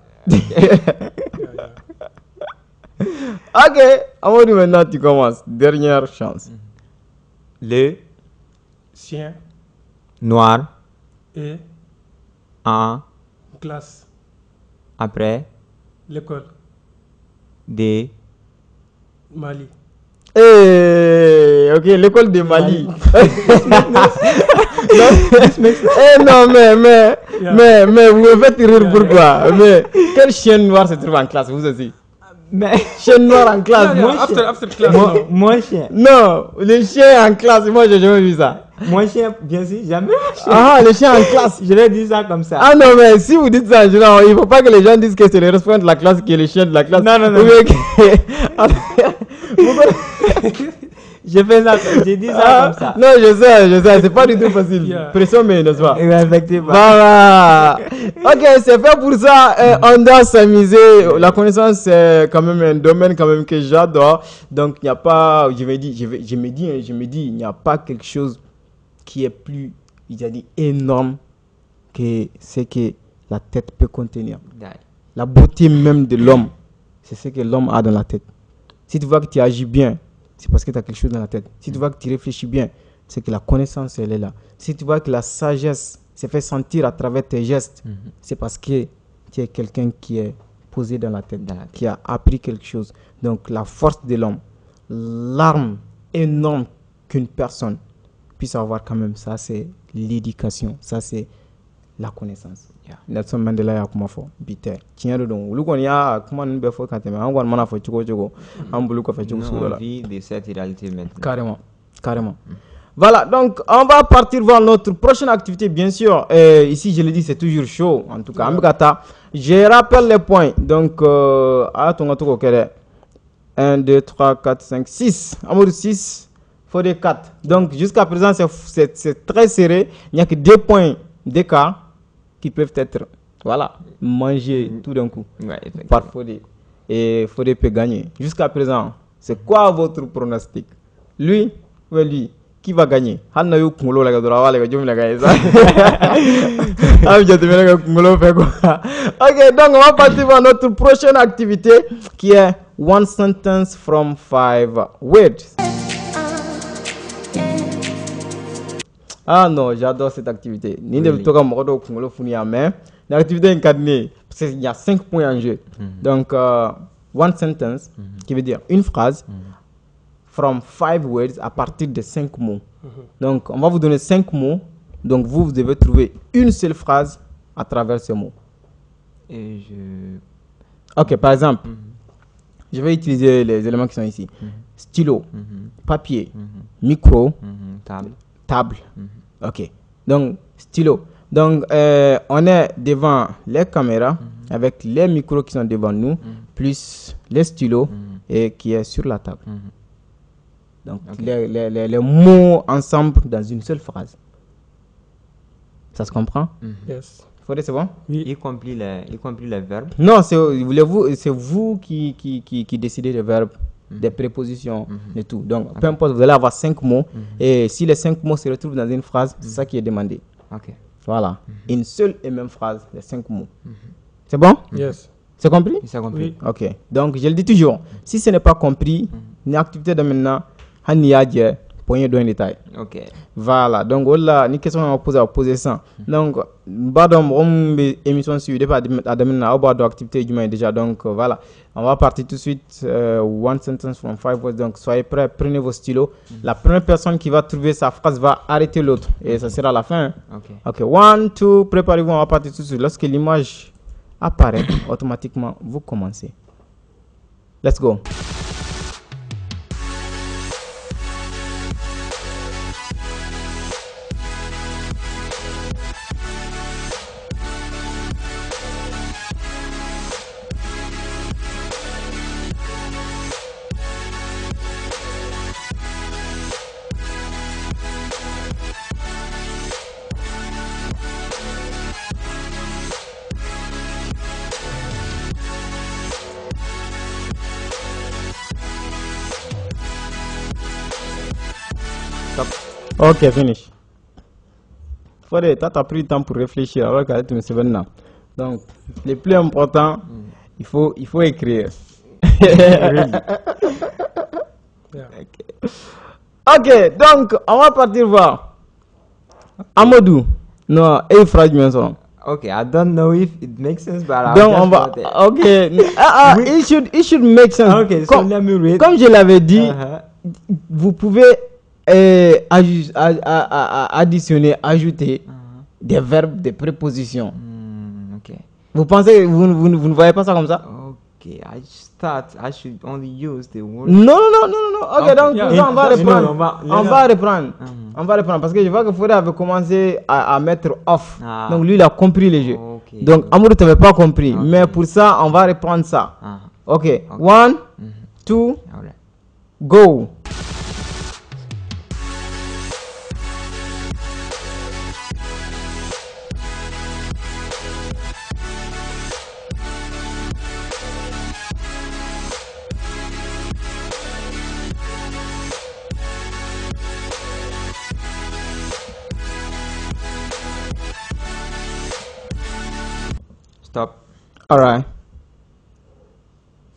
Ok, Amadou, maintenant tu commences. Dernière chance. Le chien noir et en classe après l'école Hey, des ok, l'école de Mali. Non, mais vous me faites rire pourquoi? Mais quel chien noir se trouve en classe, vous aussi? Mais Chien noir en classe. Yeah, Moi, after class. mon chien. non, les chiens en classe, moi j'ai jamais vu ça. Mon chien, bien sûr, jamais. Ah, les chiens en classe. Je vais dire ça comme ça. Ah non, mais si vous dites ça, genre, il faut pas que les gens disent que c'est les responsables de la classe qui est les chiens de la classe. Non, non, non. Ou bien que- J'ai fait ça, j'ai dit ça Ah, comme ça. non, je sais, c'est pas du tout facile. Yeah. Pression, mais n'est-ce pas? Effectivement. Voilà. Ok, c'est fait pour ça. On doit s'amuser. La connaissance, c'est quand même un domaine quand même que j'adore. Donc, il n'y a pas, je me dis, il n'y a pas quelque chose qui est plus, énorme que ce que la tête peut contenir. La beauté même de l'homme, c'est ce que l'homme a dans la tête. Si tu vois que tu agis bien, c'est parce que tu as quelque chose dans la tête. Si tu vois que tu réfléchis bien, c'est que la connaissance, elle est là. Si tu vois que la sagesse se fait sentir à travers tes gestes, c'est parce que tu es quelqu'un qui est posé dans la tête, qui a appris quelque chose. Donc, la force de l'homme, l'arme énorme qu'une personne puisse avoir quand même, ça c'est l'éducation, ça c'est la connaissance. Nelson Mandela ya kuma fo bite tiɲɛ de don olu kɔni y'a kuma ninnu bɛɛ fɔ ka tɛmɛ an kɔni mana fɔ cogo o cogo an bolo kɔfɛ cogo sugu dɔ la. On vit de cette réalité maintenant. Carrément. Voilà, donc on va partir voir notre prochaine activité, bien sûr. Ici, je le dis, c'est toujours chaud. En tout cas, je rappelle les points. Donc, 1, 2, 3, 4, 5, 6. Amour 6, Fodé 4. Donc, jusqu'à présent, c'est très serré. Il n'y a que 2 points d'écart qui peuvent être, mangés tout d'un coup par Fodé. Et Fodé peut gagner. Jusqu'à présent, c'est quoi votre pronostic? Lui ou lui? Qui va gagner? Ok, donc on va partir vers notre prochaine activité qui est One Sentence from 5 Words. Ah non, j'adore cette activité. L'activité incarnée, parce qu'il y a 5 points en jeu. Donc, one sentence, qui veut dire une phrase, from 5 words, à partir de 5 mots. Donc, on va vous donner 5 mots. Donc, vous devez trouver une seule phrase à travers ces mots. Ok, par exemple, je vais utiliser les éléments qui sont ici. Stylo, papier, micro, table. Ok, donc stylo. Donc, on est devant les caméras avec les micros qui sont devant nous, plus les stylos et qui est sur la table. Donc, les mots ensemble dans une seule phrase. Ça se comprend? Yes. Faudrait, c'est bon? Oui. Y compris les verbes? Non, c'est vous qui décidez des verbes, des prépositions et tout. Donc, peu importe, vous allez avoir 5 mots. Et si les 5 mots se retrouvent dans une phrase, c'est ça qui est demandé. Ok. Voilà. Une seule et même phrase, les 5 mots. C'est bon? Yes. C'est compris? C'est compris. Oui. Ok. Donc, je le dis toujours, si ce n'est pas compris, une activité de maintenant, point de détail. Ok. Voilà. Donc, voilà, une question à poser ça. Donc, on émission sur activité déjà. Donc, voilà. On va partir tout de suite. One sentence from 5 words. Donc, soyez prêts, prenez vos stylos. La première personne qui va trouver sa phrase va arrêter l'autre. Et ça sera la fin. Ok. 1, 2, préparez-vous. On va partir tout de suite. Lorsque l'image apparaît, automatiquement, vous commencez. Let's go. Ok, finish. Fodé, toi, tu as pris le temps pour réfléchir alors qu'elle te souviens là. Donc, le plus important, il faut écrire. Ok, donc, on va partir voir. Amadou. Non, et phrase bien son. Okay, I don't know if it makes sense, but I'll Donc, just on va. put it. Ok. It should make sense. Okay, so let me read. Comme je l'avais dit, Uh-huh. vous pouvez additionner, ajouter des verbes, des prépositions. Ok. Vous pensez, vous ne voyez pas ça comme ça? Okay, I just thought I should only use the word. Non. Ok, donc Yeah. on va reprendre. On va- On va reprendre parce que je vois que Fodé avait commencé à mettre off. Ah. Donc lui, il a compris le jeu. Ok. Donc Amour, tu n'avais pas compris. Ok. Mais pour ça, on va reprendre ça. Ah, Ok, 1, 2, alright. go. Stop. Alright.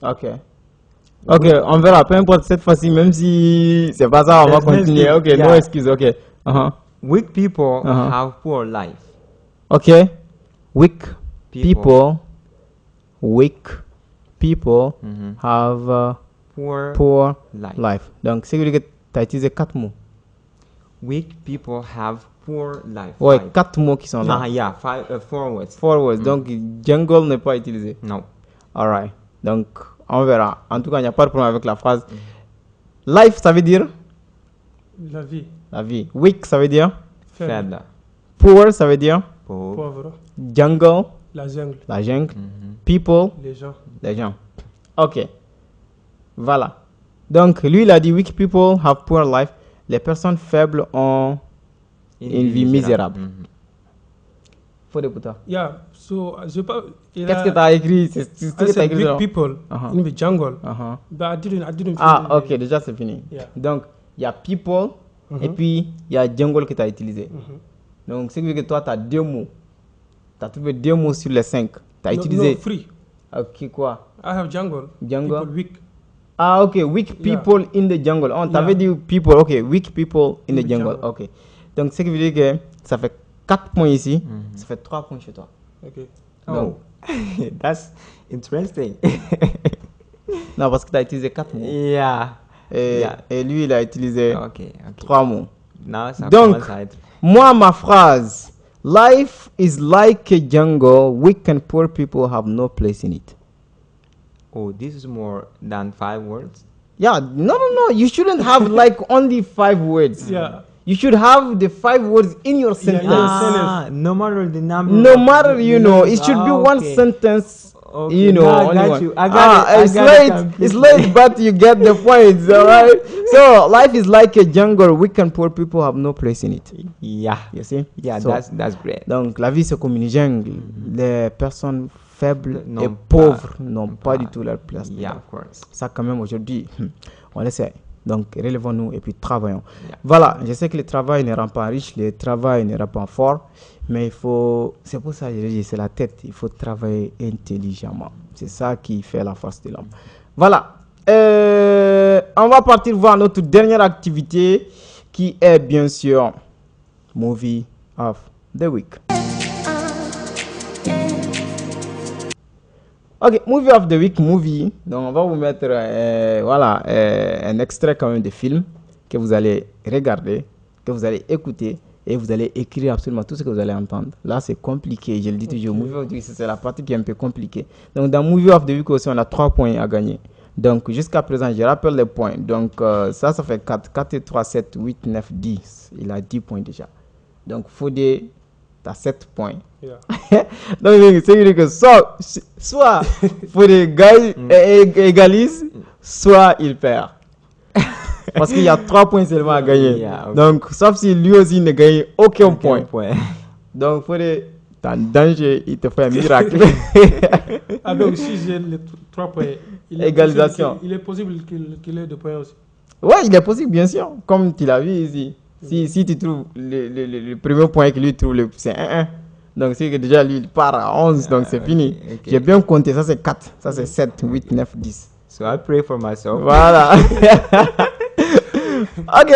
Ok. Ok, on verra. Peu importe cette fois-ci, même si c'est pas ça, on va There's no continuer. excuse. Ok, no Yeah. excuse. Ok. Weak people Uh-huh. have poor life. Ok. Weak people have Poor poor life. life. Donc, c'est que tu as utilisé 4 mots. Weak people have poor life. Ouais, Five. 4 mots qui sont là. Ah, yeah, four words. 4 words. Donc, jungle n'est pas utilisé. No. Alright. Donc, on verra. En tout cas, il n'y a pas de problème avec la phrase. Life, ça veut dire La vie. la vie. Weak, ça veut dire Faible. Faible. poor, ça veut dire Pauvre. Pauvre. jungle, La jungle. la jungle. People, Les gens. les gens. Ok. Voilà. Donc, lui, il a dit weak people have poor life. Les personnes faibles ont une vie misérable. Faut des putain. Yeah. So, je pas. Qu'est-ce que tu as écrit? C'est ce I que tu as said écrit big là. people Uh-huh. in the jungle, Uh-huh. but I didn't. Ah, feel ok, the- déjà c'est fini. Yeah. Donc, il y a people et puis il y a jungle que tu as utilisé. Donc, c'est que toi, tu as 2 mots. Tu as trouvé 2 mots sur les 5. Tu as No, utilisé. no, free. Ok, quoi? I have jungle. Jungle? People weak. Ah, ok, weak Yeah. people in the jungle. Oh, t'avais Yeah. dit people, ok, weak people in the jungle. jungle. Ok. Donc, ce qui veut dire que ça fait 4 points ici, ça fait 3 points chez toi. Okay. Donc, That's interesting. non, parce que tu as utilisé 4 mots. Yeah. Et, Yeah. et lui, il a utilisé Ok. 3 mots. Now ça Donc, commence à être. moi, ma phrase, life is like a jungle, weak and poor people have no place in it. Oh, this is more than 5 words. Yeah, no, you shouldn't have like only 5 words. Yeah. You should have the 5 words in your sentence. yeah. No matter the number. No of matter, the you know, letters. it should be Ah, one okay. sentence. Okay, You know, now I only got one. you. I got it. I It's got late. it It's completely. late, but you get the points. All right. So life is like a jungle. Weak and poor people have no place in it. Yeah. You see? Yeah, So, that's great. donc la vie c'est comme une jungle. Les personnes faibles N'ont et pas- pauvres n'ont pas du tout leur place. Yeah, dedans. of course. Ça quand même aujourd'hui, on essaie. Donc relevons-nous et puis travaillons. Yeah. Voilà, je sais que le travail ne rend pas riche, le travail ne rend pas fort, mais il faut, c'est pour ça que je dis, c'est la tête, il faut travailler intelligemment. C'est ça qui fait la force de l'homme. Voilà, on va partir voir notre dernière activité qui est bien sûr Movie of the Week. Ok, Movie of the Week, movie. Donc, on va vous mettre voilà, un extrait quand même de film que vous allez regarder, que vous allez écouter et vous allez écrire absolument tout ce que vous allez entendre. Là, c'est compliqué, je le dis toujours. Movie of the Week, c'est la partie qui est un peu compliquée. Donc, dans Movie of the Week aussi, on a 3 points à gagner. Donc, jusqu'à présent, je rappelle les points. Donc, ça fait 4. 4 et 3, 7, 8, 9, 10. Il a 10 points déjà. Donc, Fodé, tu as 7 points. Yeah. Donc, c'est que soit Fodé gagne et égalise, soit il perd. Parce qu'il y a 3 points seulement à gagner. Yeah, okay. Donc, sauf si lui aussi ne gagne aucun point. Point. Donc, Fodé, t'es en danger, il te fait un miracle. Ah donc si j'ai les 3 points, Égalisation. Il est possible qu'il ait 2 points aussi. Ouais, il est possible, bien sûr. Comme tu l'as vu ici. Si tu trouves le premier point que lui trouve, c'est 1-1. Donc, c'est que déjà lui, il part à 11, donc c'est fini. ok. J'ai bien compté, ça c'est 4, ça c'est 7, 8, 9, 10. So I pray for myself. Voilà. Ok,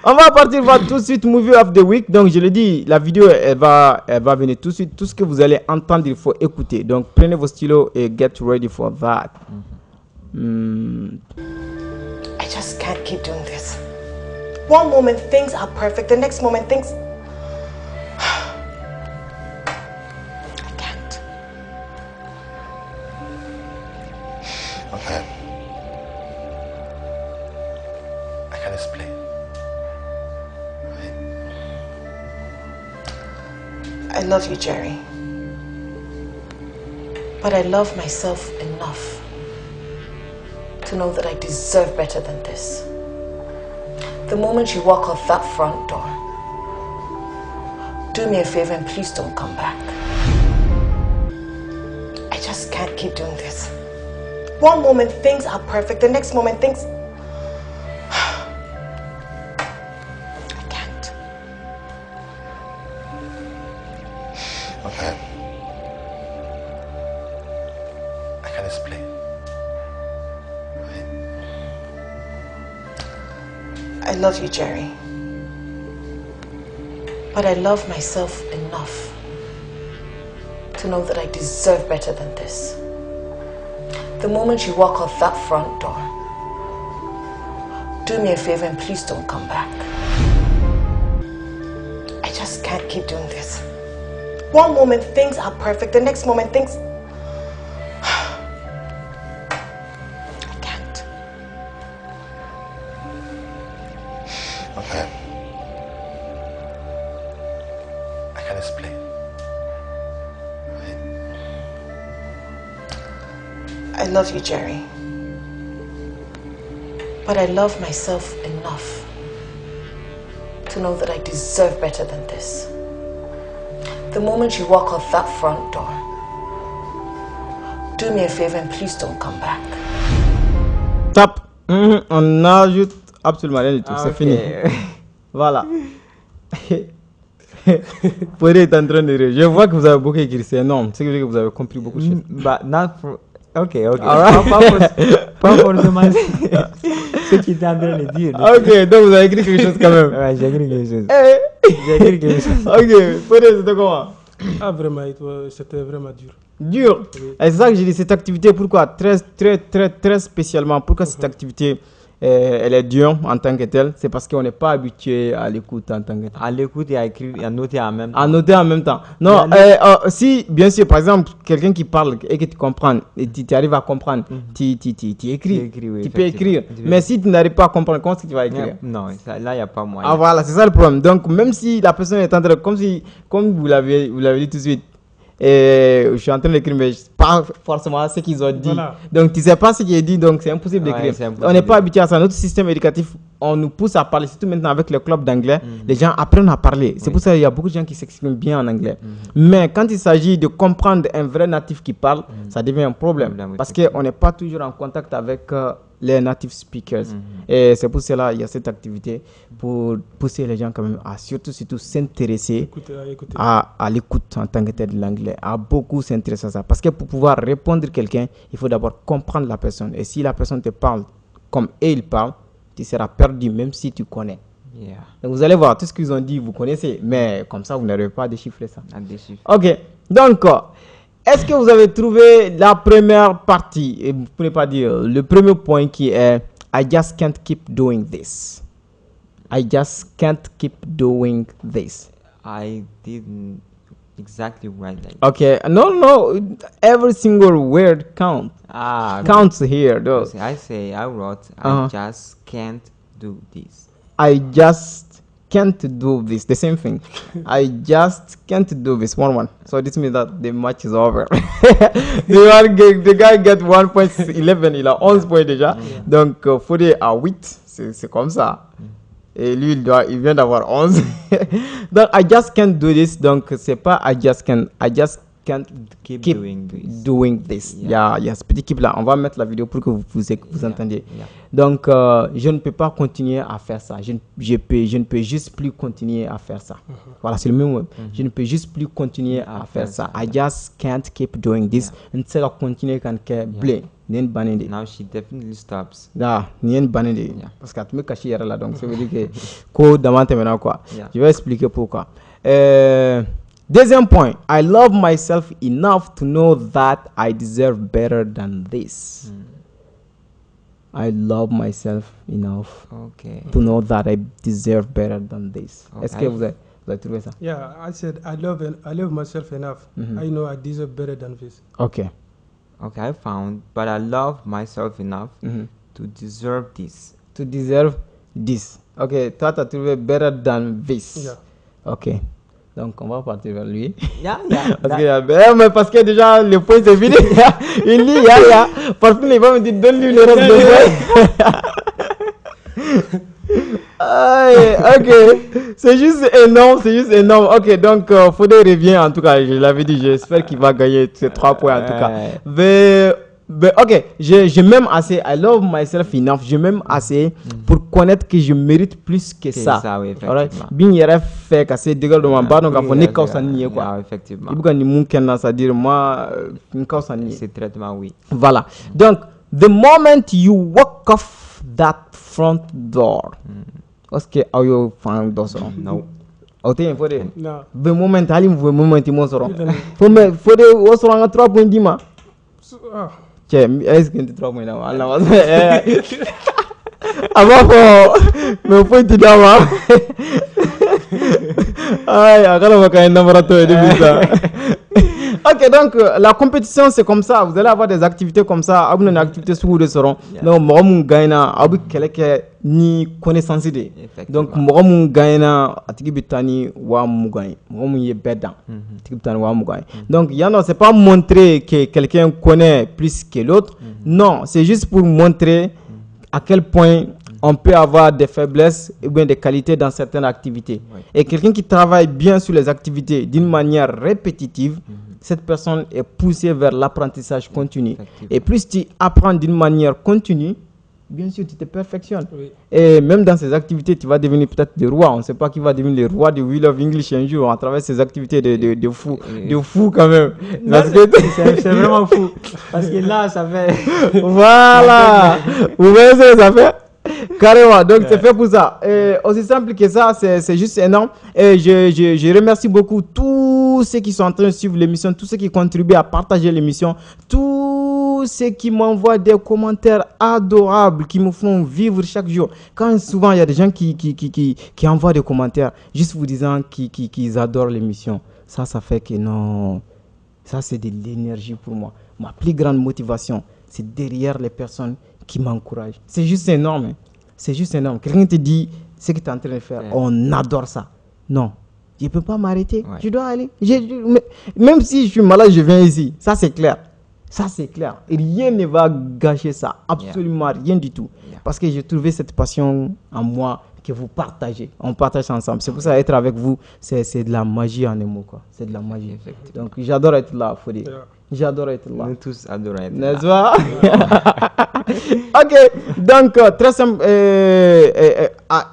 on va partir voir tout de suite Movie of the Week. Donc, je l'ai dit, la vidéo, elle va venir tout de suite. Tout ce que vous allez entendre, il faut écouter. Donc, prenez vos stylos et get ready for that. I just can't keep doing this. One moment things are perfect, the next moment things. I can't. Okay. I can explain. I love you, Jerry. But I love myself enough to know that I deserve better than this. The moment you walk out that front door, do me a favor and please don't come back. I just can't keep doing this. One moment things are perfect, the next moment things... I can't. Okay. I can explain. I love you, Jerry. But I love myself enough to know that I deserve better than this. The moment you walk out that front door, do me a favor and please don't come back. I just can't keep doing this. One moment things are perfect, the next moment things... I can't. Okay. I can explain. I love you, Jerry. But I love myself enough to know that I deserve better than this. The moment you walk out that front door, do me a favor and please don't come back. Top. On n'ajoute absolument rien du tout. C'est fini. Voilà. Pourriez être en train de rire. Je vois que vous avez beaucoup écrit. C'est énorme. C'est que vous avez compris beaucoup de choses. But not for... Ok. Right. Pas forcément ce qu'il était en train de dire. Ok, donc vous avez écrit quelque chose quand même. Ouais, j'ai écrit quelque chose. J'ai écrit quelque chose. Ok, Pourriez, c'était comment? Ah, vraiment, c'était vraiment dur. Dur. Oui. Et c'est ça que j'ai dit, cette activité, pourquoi très spécialement, pourquoi cette activité elle est dure en tant que telle, c'est parce qu'on n'est pas habitué à l'écoute en tant que telle. À l'écoute et à écrire et à noter en même temps. À noter en même temps. Non, si, bien sûr, par exemple, quelqu'un qui parle et que tu comprends, et tu arrives à comprendre, tu écris. Oui, Tu peux écrire. Mais si tu n'arrives pas à comprendre, comment est-ce que tu vas écrire? Non, là, il n'y a pas moyen. Ah voilà, c'est ça le problème. Donc, même si la personne est en train de... Comme vous l'avez dit tout de suite, et je suis en train d'écrire, mais pas forcément ce qu'ils ont dit. Voilà. Donc, tu ne sais pas ce qui est dit, donc c'est impossible d'écrire. c'est impossible On n'est pas habitué à ça. Notre système éducatif, on nous pousse à parler, surtout maintenant avec le club d'anglais. Les gens apprennent à parler. C'est pour ça qu'il y a beaucoup de gens qui s'expriment bien en anglais. Mais quand il s'agit de comprendre un vrai natif qui parle, ça devient un problème. Parce qu'on n'est pas toujours en contact avec les native speakers. Et c'est pour cela qu'il y a cette activité pour pousser les gens quand même à surtout s'intéresser à l'écoute en tant que tel de l'anglais, à beaucoup s'intéresser à ça. Parce que pour pouvoir répondre à quelqu'un, il faut d'abord comprendre la personne. Et si la personne te parle comme il parle, tu seras perdu même si tu connais. Yeah. Donc vous allez voir, tout ce qu'ils ont dit, vous connaissez, mais comme ça, vous n'arrivez pas à déchiffrer ça. À déchiffrer. Ok, donc... est-ce que vous avez trouvé la première partie, et vous ne pouvez pas dire le premier point qui est I just can't keep doing this. I just can't keep doing this. I didn't exactly write like Okay, no, every single word counts. Counts here, though. I wrote, I just can't do this. I just can't do this. The same thing. I just can't do this. 1-1. So this means that the match is over. The guy get 1.11. Il a 11 points déjà. Donc, Fodé a 8. C'est comme ça. Et lui, il vient d'avoir 11. Donc, I just can't do this. Donc, c'est pas I just can't keep doing this. Il y a ce petit keep là. On va mettre la vidéo pour que vous entendiez. Yeah. Donc, je ne peux pas continuer à faire ça. Je ne peux juste plus continuer à faire ça. Voilà, c'est le même mot. Je ne peux juste plus continuer à faire ça. I just can't keep doing this. Instead of continuer quand blé. Now she definitely stops. Parce que tu me caches hier là. Donc, ça veut dire que quoi d'avant maintenant quoi. Je vais expliquer pourquoi. Deuxième point, I love myself enough to know that I deserve better than this. I love myself enough to know that I deserve better than this. Okay. Est-ce que vous avez trouvé ça? Yeah, I said I love myself enough. I know I deserve better than this. Okay. Okay, I found, but I love myself enough to deserve this. To deserve this. Ok, toi, tu as trouvé better than this. Yeah. Ok. Donc, on va partir vers lui. Yeah. Mais parce que déjà, le point c'est fini. Il dit, Parce qu'il va me dire, donne-lui le reste de point. Ok. C'est juste énorme. Ok, donc, Fodé revient, en tout cas, je l'avais dit, j'espère qu'il va gagner ces 3 points, en tout cas. Mais ok, je m'aime assez, I love myself enough, je m'aime assez pour connaître que je mérite plus que ça. Ça, oui, effectivement. Bien, il fait casser des gars de mon bar, donc il faut ne causer ni quoi. Effectivement. Il faut ni mon kenna, c'est-à-dire moi, ne cause ni. C'est traitement, oui. Voilà. Donc, the moment you walk off that front door, est-ce que you found those? No. Ok, faut dire. No. The moment, allez, the moment, il m'en sort. Faut dire, on sort en 3 points d'ima. Est-ce que tu trouves moi là? Avant, mais faut te dire Ok, donc la compétition c'est comme ça. Vous allez avoir des activités comme ça. Vous avez une activité sur le seront. Donc, moi, mon gagnant, vous avez ni connaissance de. Donc, moi, mon gagnant, atigi bitani wa mugain. Moi, mon y bedant. Atigi bitani wa mugain. Donc, il y en a, c'est pas montrer que quelqu'un connaît plus que l'autre. Non, c'est juste pour montrer à quel point on peut avoir des faiblesses ou bien des qualités dans certaines activités. Et quelqu'un qui travaille bien sur les activités d'une manière répétitive, cette personne est poussée vers l'apprentissage continu. Et plus tu apprends d'une manière continue, bien sûr, tu te perfectionnes. Oui. Et même dans ces activités, tu vas devenir peut-être le roi. On ne sait pas qui va devenir le roi de Wheel of English un jour à travers ces activités de fou. De fou quand même. C'est vraiment fou. Parce que là, ça fait... Voilà. Vous voyez ce que ça fait? Carrément, donc c'est fait pour ça. Et aussi simple que ça, c'est juste énorme. Et je remercie beaucoup tous ceux qui sont en train de suivre l'émission, tous ceux qui contribuent à partager l'émission, tous ceux qui m'envoient des commentaires adorables, qui me font vivre chaque jour. Quand souvent il y a des gens qui envoient des commentaires juste vous disant qu'ils adorent l'émission, ça fait que non, ça c'est de l'énergie pour moi. Ma plus grande motivation, c'est derrière les personnes qui m'encourage. C'est juste énorme. C'est juste énorme. Quelqu'un te dit ce que tu es en train de faire. On adore ça. Non. Je ne peux pas m'arrêter. Je dois aller. Même si je suis malade, je viens ici. Ça, c'est clair. Ça, c'est clair. Et rien ne va gâcher ça. Absolument rien du tout. Parce que j'ai trouvé cette passion en moi que vous partagez. On partage ensemble. C'est pour ça être avec vous, c'est de la magie en émo, quoi. C'est de la magie. Donc, j'adore être là, Fodé. J'adore être là. Nous tous adorons être là. N'est-ce pas? Ok, donc très simple.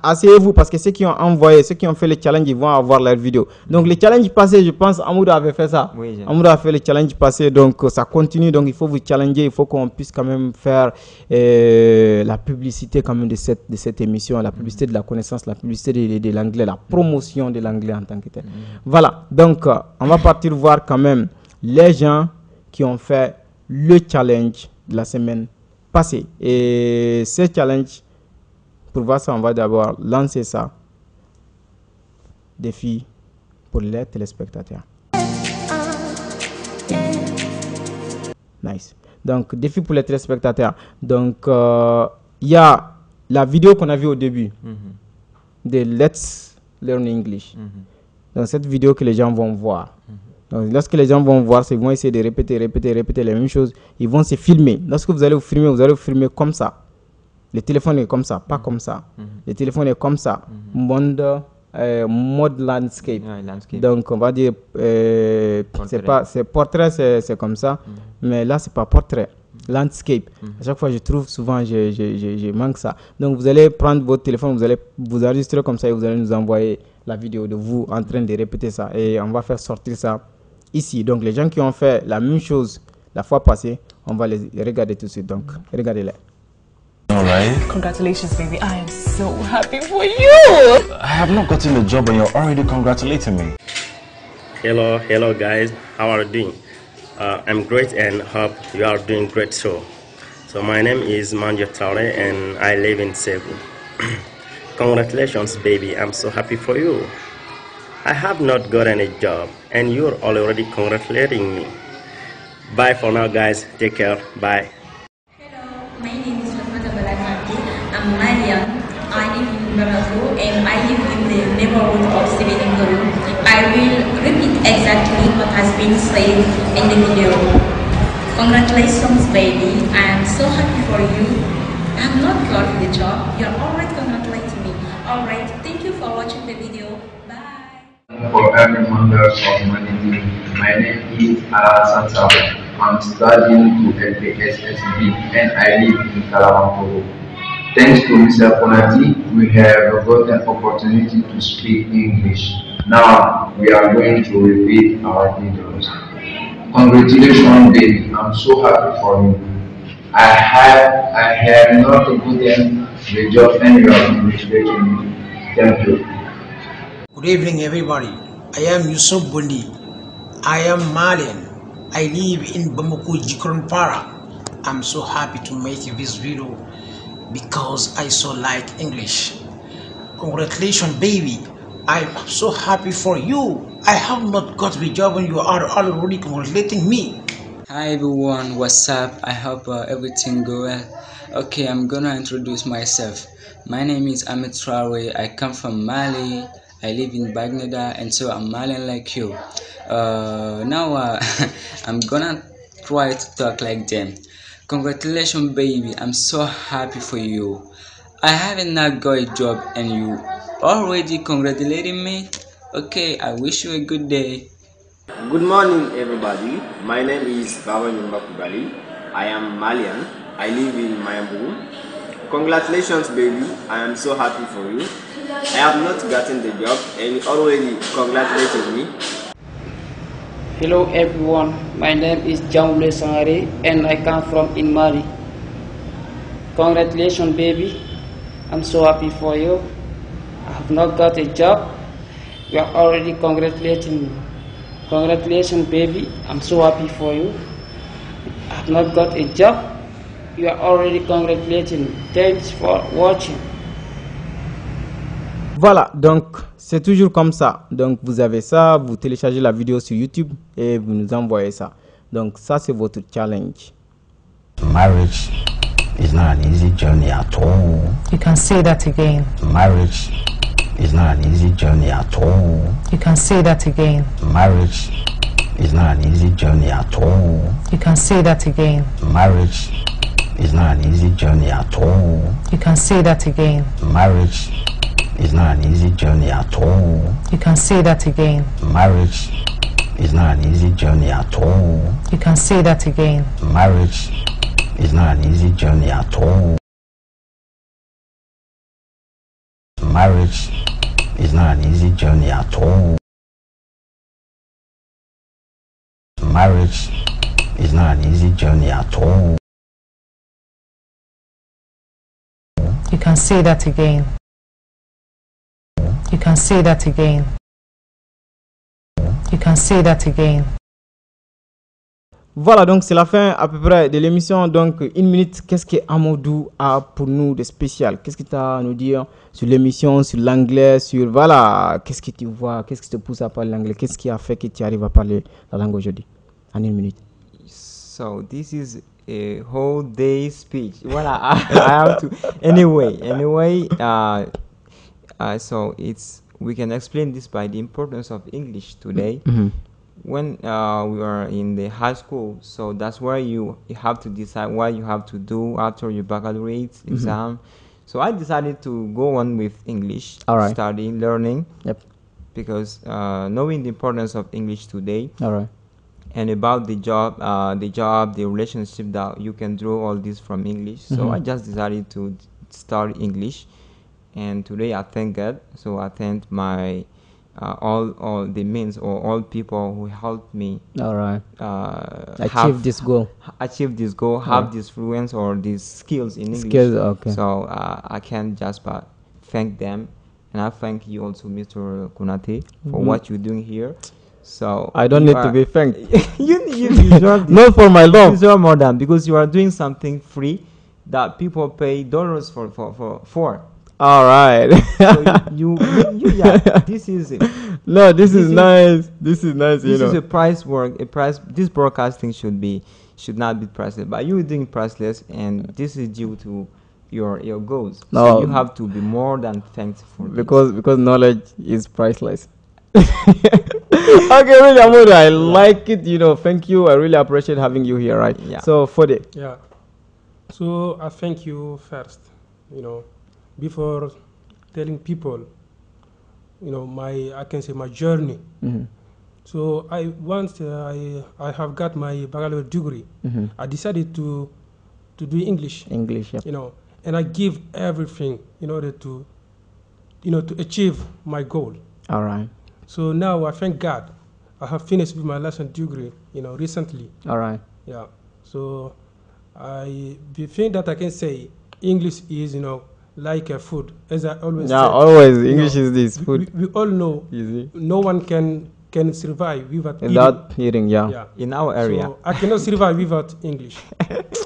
Asseyez-vous parce que ceux qui ont envoyé, ceux qui ont fait le challenge, ils vont avoir leur vidéo. Donc le challenge passé, je pense, Amoura avait fait ça. Oui, Amoura a fait le challenge passé, donc ça continue. Donc il faut vous challenger, il faut qu'on puisse quand même faire la publicité quand même de cette émission, la publicité de la connaissance, la publicité de l'anglais, la promotion de l'anglais en tant que tel. Voilà, donc on va partir voir quand même les gens qui ont fait le challenge de la semaine passée. Et ce challenge, pour voir ça, on va d'abord lancer ça. Défi pour les téléspectateurs. Nice. Donc, défi pour les téléspectateurs. Donc, il y a la vidéo qu'on a vue au début de Let's Learn English. Donc, cette vidéo que les gens vont voir. Donc, lorsque les gens vont voir, ils vont essayer de répéter les mêmes choses. Ils vont se filmer. Lorsque vous allez vous filmer comme ça. Le téléphone est comme ça, pas comme ça. Le téléphone est comme ça. Mode landscape. Landscape. Donc, on va dire, c'est portrait, c'est comme ça. Mais là, c'est pas portrait. Landscape. À chaque fois, je trouve souvent, je manque ça. Donc, vous allez prendre votre téléphone, vous allez vous enregistrer comme ça et vous allez nous envoyer la vidéo de vous en train de répéter ça. Et on va faire sortir ça ici. Donc, les gens qui ont fait la même chose la fois passée, on va les regarder tout de suite. Donc, regardez-les. All right. Congratulations, baby. I am so happy for you. I have not gotten a job and you're already congratulating me. Hello guys. How are you doing? I'm great and hope you are doing great too. So my name is Manja Traore and I live in Cebu. Congratulations, baby. I'm so happy for you. I have not gotten a job and you're already congratulating me. Bye for now, guys. Take care. Bye. My name is Rafata Balakati. I'm Mariam. I live in Bamako and I live in the neighborhood of Sebeninguru. I will repeat exactly what has been said in the video. Congratulations, baby. I am so happy for you. I have not got the job. You're alright congratulating me. Alright, thank you for watching the video. For every member of humanity, my name is Alassane Sabo. I'm studying to LPSSB and I live in Kalawankoro. Thanks to Mr. Konati, we have got an opportunity to speak English. Now we are going to repeat our videos. Congratulations, baby. I'm so happy for you. I have not gotten the job and you are congratulating me. Thank you. Good evening, everybody. I am Yusuf Bundi. I am Malian. I live in Bamako, Jikronpara. I'm so happy to make this video because I so like English. Congratulations, baby. I'm so happy for you. I have not got the job and you are already congratulating me. Hi everyone, what's up? I hope everything go well. Okay, I'm gonna introduce myself. My name is Amit Traore. I come from Mali. I live in Bagneda, and so I'm Malian like you. Now I'm gonna try to talk like them. Congratulations, baby. I'm so happy for you. I haven't not got a job and you already congratulating me. Okay, I wish you a good day. Good morning, everybody. My name is Baba Nyumba Kubali. I am Malian. I live in Mayambu. Congratulations, baby. I am so happy for you. I have not gotten the job and you already congratulated me. Hello everyone, my name is Jamule Sangare and I come from Inmari. Congratulations, baby. I'm so happy for you. I have not got a job. You are already congratulating me. Congratulations, baby. I'm so happy for you. I have not got a job. You are already congratulating me. Thanks for watching. Voilà, donc c'est toujours comme ça. Donc vous avez ça, vous téléchargez la vidéo sur YouTube et vous nous envoyez ça. Donc ça c'est votre challenge. Marriage is not an easy journey at all. You can say that again. Marriage is not an easy journey at all. You can say that again. Marriage is not an easy journey at all. You can say that again. Marriage is not an easy journey at all. You can say that again. Marriage is not an easy journey at all. You can say that again. Marriage is not an easy journey at all. You can say that again. Marriage is not an easy journey at all. Marriage is not an easy journey at all. Marriage is not an easy journey at all. You can say that again. You can say that again. You can say that again. Voilà, donc c'est la fin à peu près de l'émission. Donc, une minute, qu'est-ce que Amadou a pour nous de spécial? Qu'est-ce que tu as à nous dire sur l'émission, sur l'anglais, sur voilà, qu'est-ce que tu vois, qu'est-ce qui te pousse à parler l'anglais? Qu'est-ce qui a fait que tu arrives à parler la langue aujourd'hui? En une minute. So, this is a whole day speech. Voilà, I have to. Anyway, so we can explain this by the importance of English today. Mm-hmm. When we were in the high school, so that's where you have to decide what you have to do after your baccalaureate exam. So I decided to go on with English, studying, learning. Yep. Because knowing the importance of English today. All right. And about the job, the relationship that you can draw all this from English. So I just decided to study English, and today I thank God. So I thank my all the means or all people who helped me. All right. Achieve this goal. Have this fluence or these skills in English. Skills, okay. So I can just but thank them, and I thank you also, Mr. Konate, for what you're doing here. So I don't need to be thanked. you deserve not for my love. You deserve more than, because you are doing something free that people pay dollars for. All right. So yeah, this is it. No, this is nice. This is nice. This is a price work. A price. This broadcasting should not be priceless. But you doing priceless, and this is due to your goals. No, so you have to be more than thankful. Because knowledge is priceless. Okay, really, Amadou, I like it. Thank you. I really appreciate having you here. Right. Yeah. So Fode. Yeah. So I thank you first. Before telling people, I can say my journey. Mm-hmm. So once I have got my baccalaureate degree, Mm-hmm. I decided to do English. English, yeah. And I give everything in order to achieve my goal. All right. So now I thank God, I have finished with my lesson degree, recently. All right. Yeah. So the thing that I can say, English is, like a food, as I always say. Yeah, always English is this food. We all know. Easy. No one can survive without eating. Yeah. In our area. So I cannot survive without English.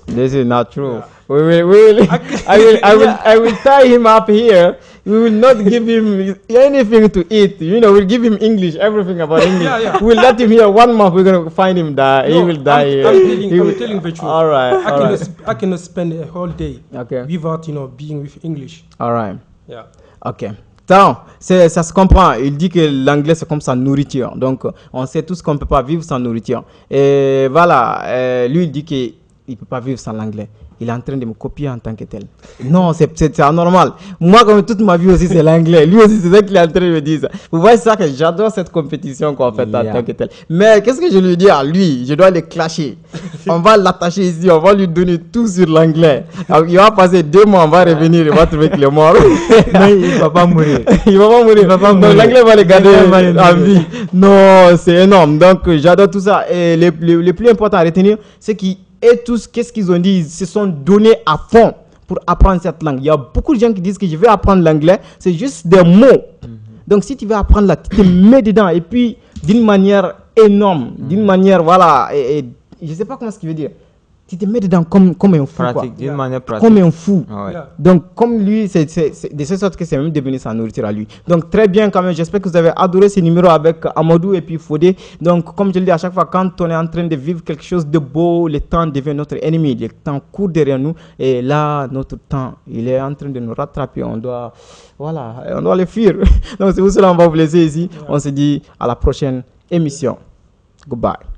This is not true. Yeah. We will. I will tie him up here. We will not give him anything to eat. We'll give him English, everything about English. Yeah. We'll let him here 1 month. We're gonna find him die. No, he will die here. I'm telling the truth. All right. I cannot spend a whole day without being with English. All right. Yeah. Ok. Donc, ça se comprend. Il dit que l'anglais c'est comme sa nourriture. Donc, on sait tous qu'on ne peut pas vivre sans nourriture. Et voilà, lui il dit qu'il ne peut pas vivre sans l'anglais. Il est en train de me copier en tant que tel. Non, c'est anormal. Moi, comme toute ma vie aussi, c'est l'anglais. Lui aussi, c'est ça qu'il est en train de me dire. Vous voyez ça que j'adore cette compétition qu'on fait en tant que tel. Mais qu'est-ce que je lui dis à lui? Je dois le clasher. On va l'attacher ici, on va lui donner tout sur l'anglais. Il va passer 2 mois, on va revenir, il va trouver qu'il est mort. Non, il ne va pas mourir. Il va pas mourir. Donc l'anglais va le garder en vie. Non, c'est énorme. Donc j'adore tout ça. Et le plus important à retenir, c'est qu'ils tous, qu'est-ce qu'ils ont dit? Ils se sont donnés à fond pour apprendre cette langue. Il y a beaucoup de gens qui disent que je vais apprendre l'anglais, c'est juste des mots. Donc si tu veux apprendre là, tu te mets dedans et puis d'une manière énorme, d'une manière, voilà, et je ne sais pas comment ce qu'il veut dire. Tu te mets dedans comme un fou. Pratique, d'une manière pratique. Comme un fou. Ah ouais. Donc, comme lui, c'est de cette sorte que c'est même devenu sa nourriture à lui. Donc, très bien quand même. J'espère que vous avez adoré ce numéro avec Amadou et puis Fodé. Donc, comme je le dis à chaque fois, quand on est en train de vivre quelque chose de beau, le temps devient notre ennemi. Le temps court derrière nous. Et là, notre temps, il est en train de nous rattraper. On doit le fuir. Donc, c'est pour cela qu'on va vous laisser ici. On se dit à la prochaine émission. Goodbye.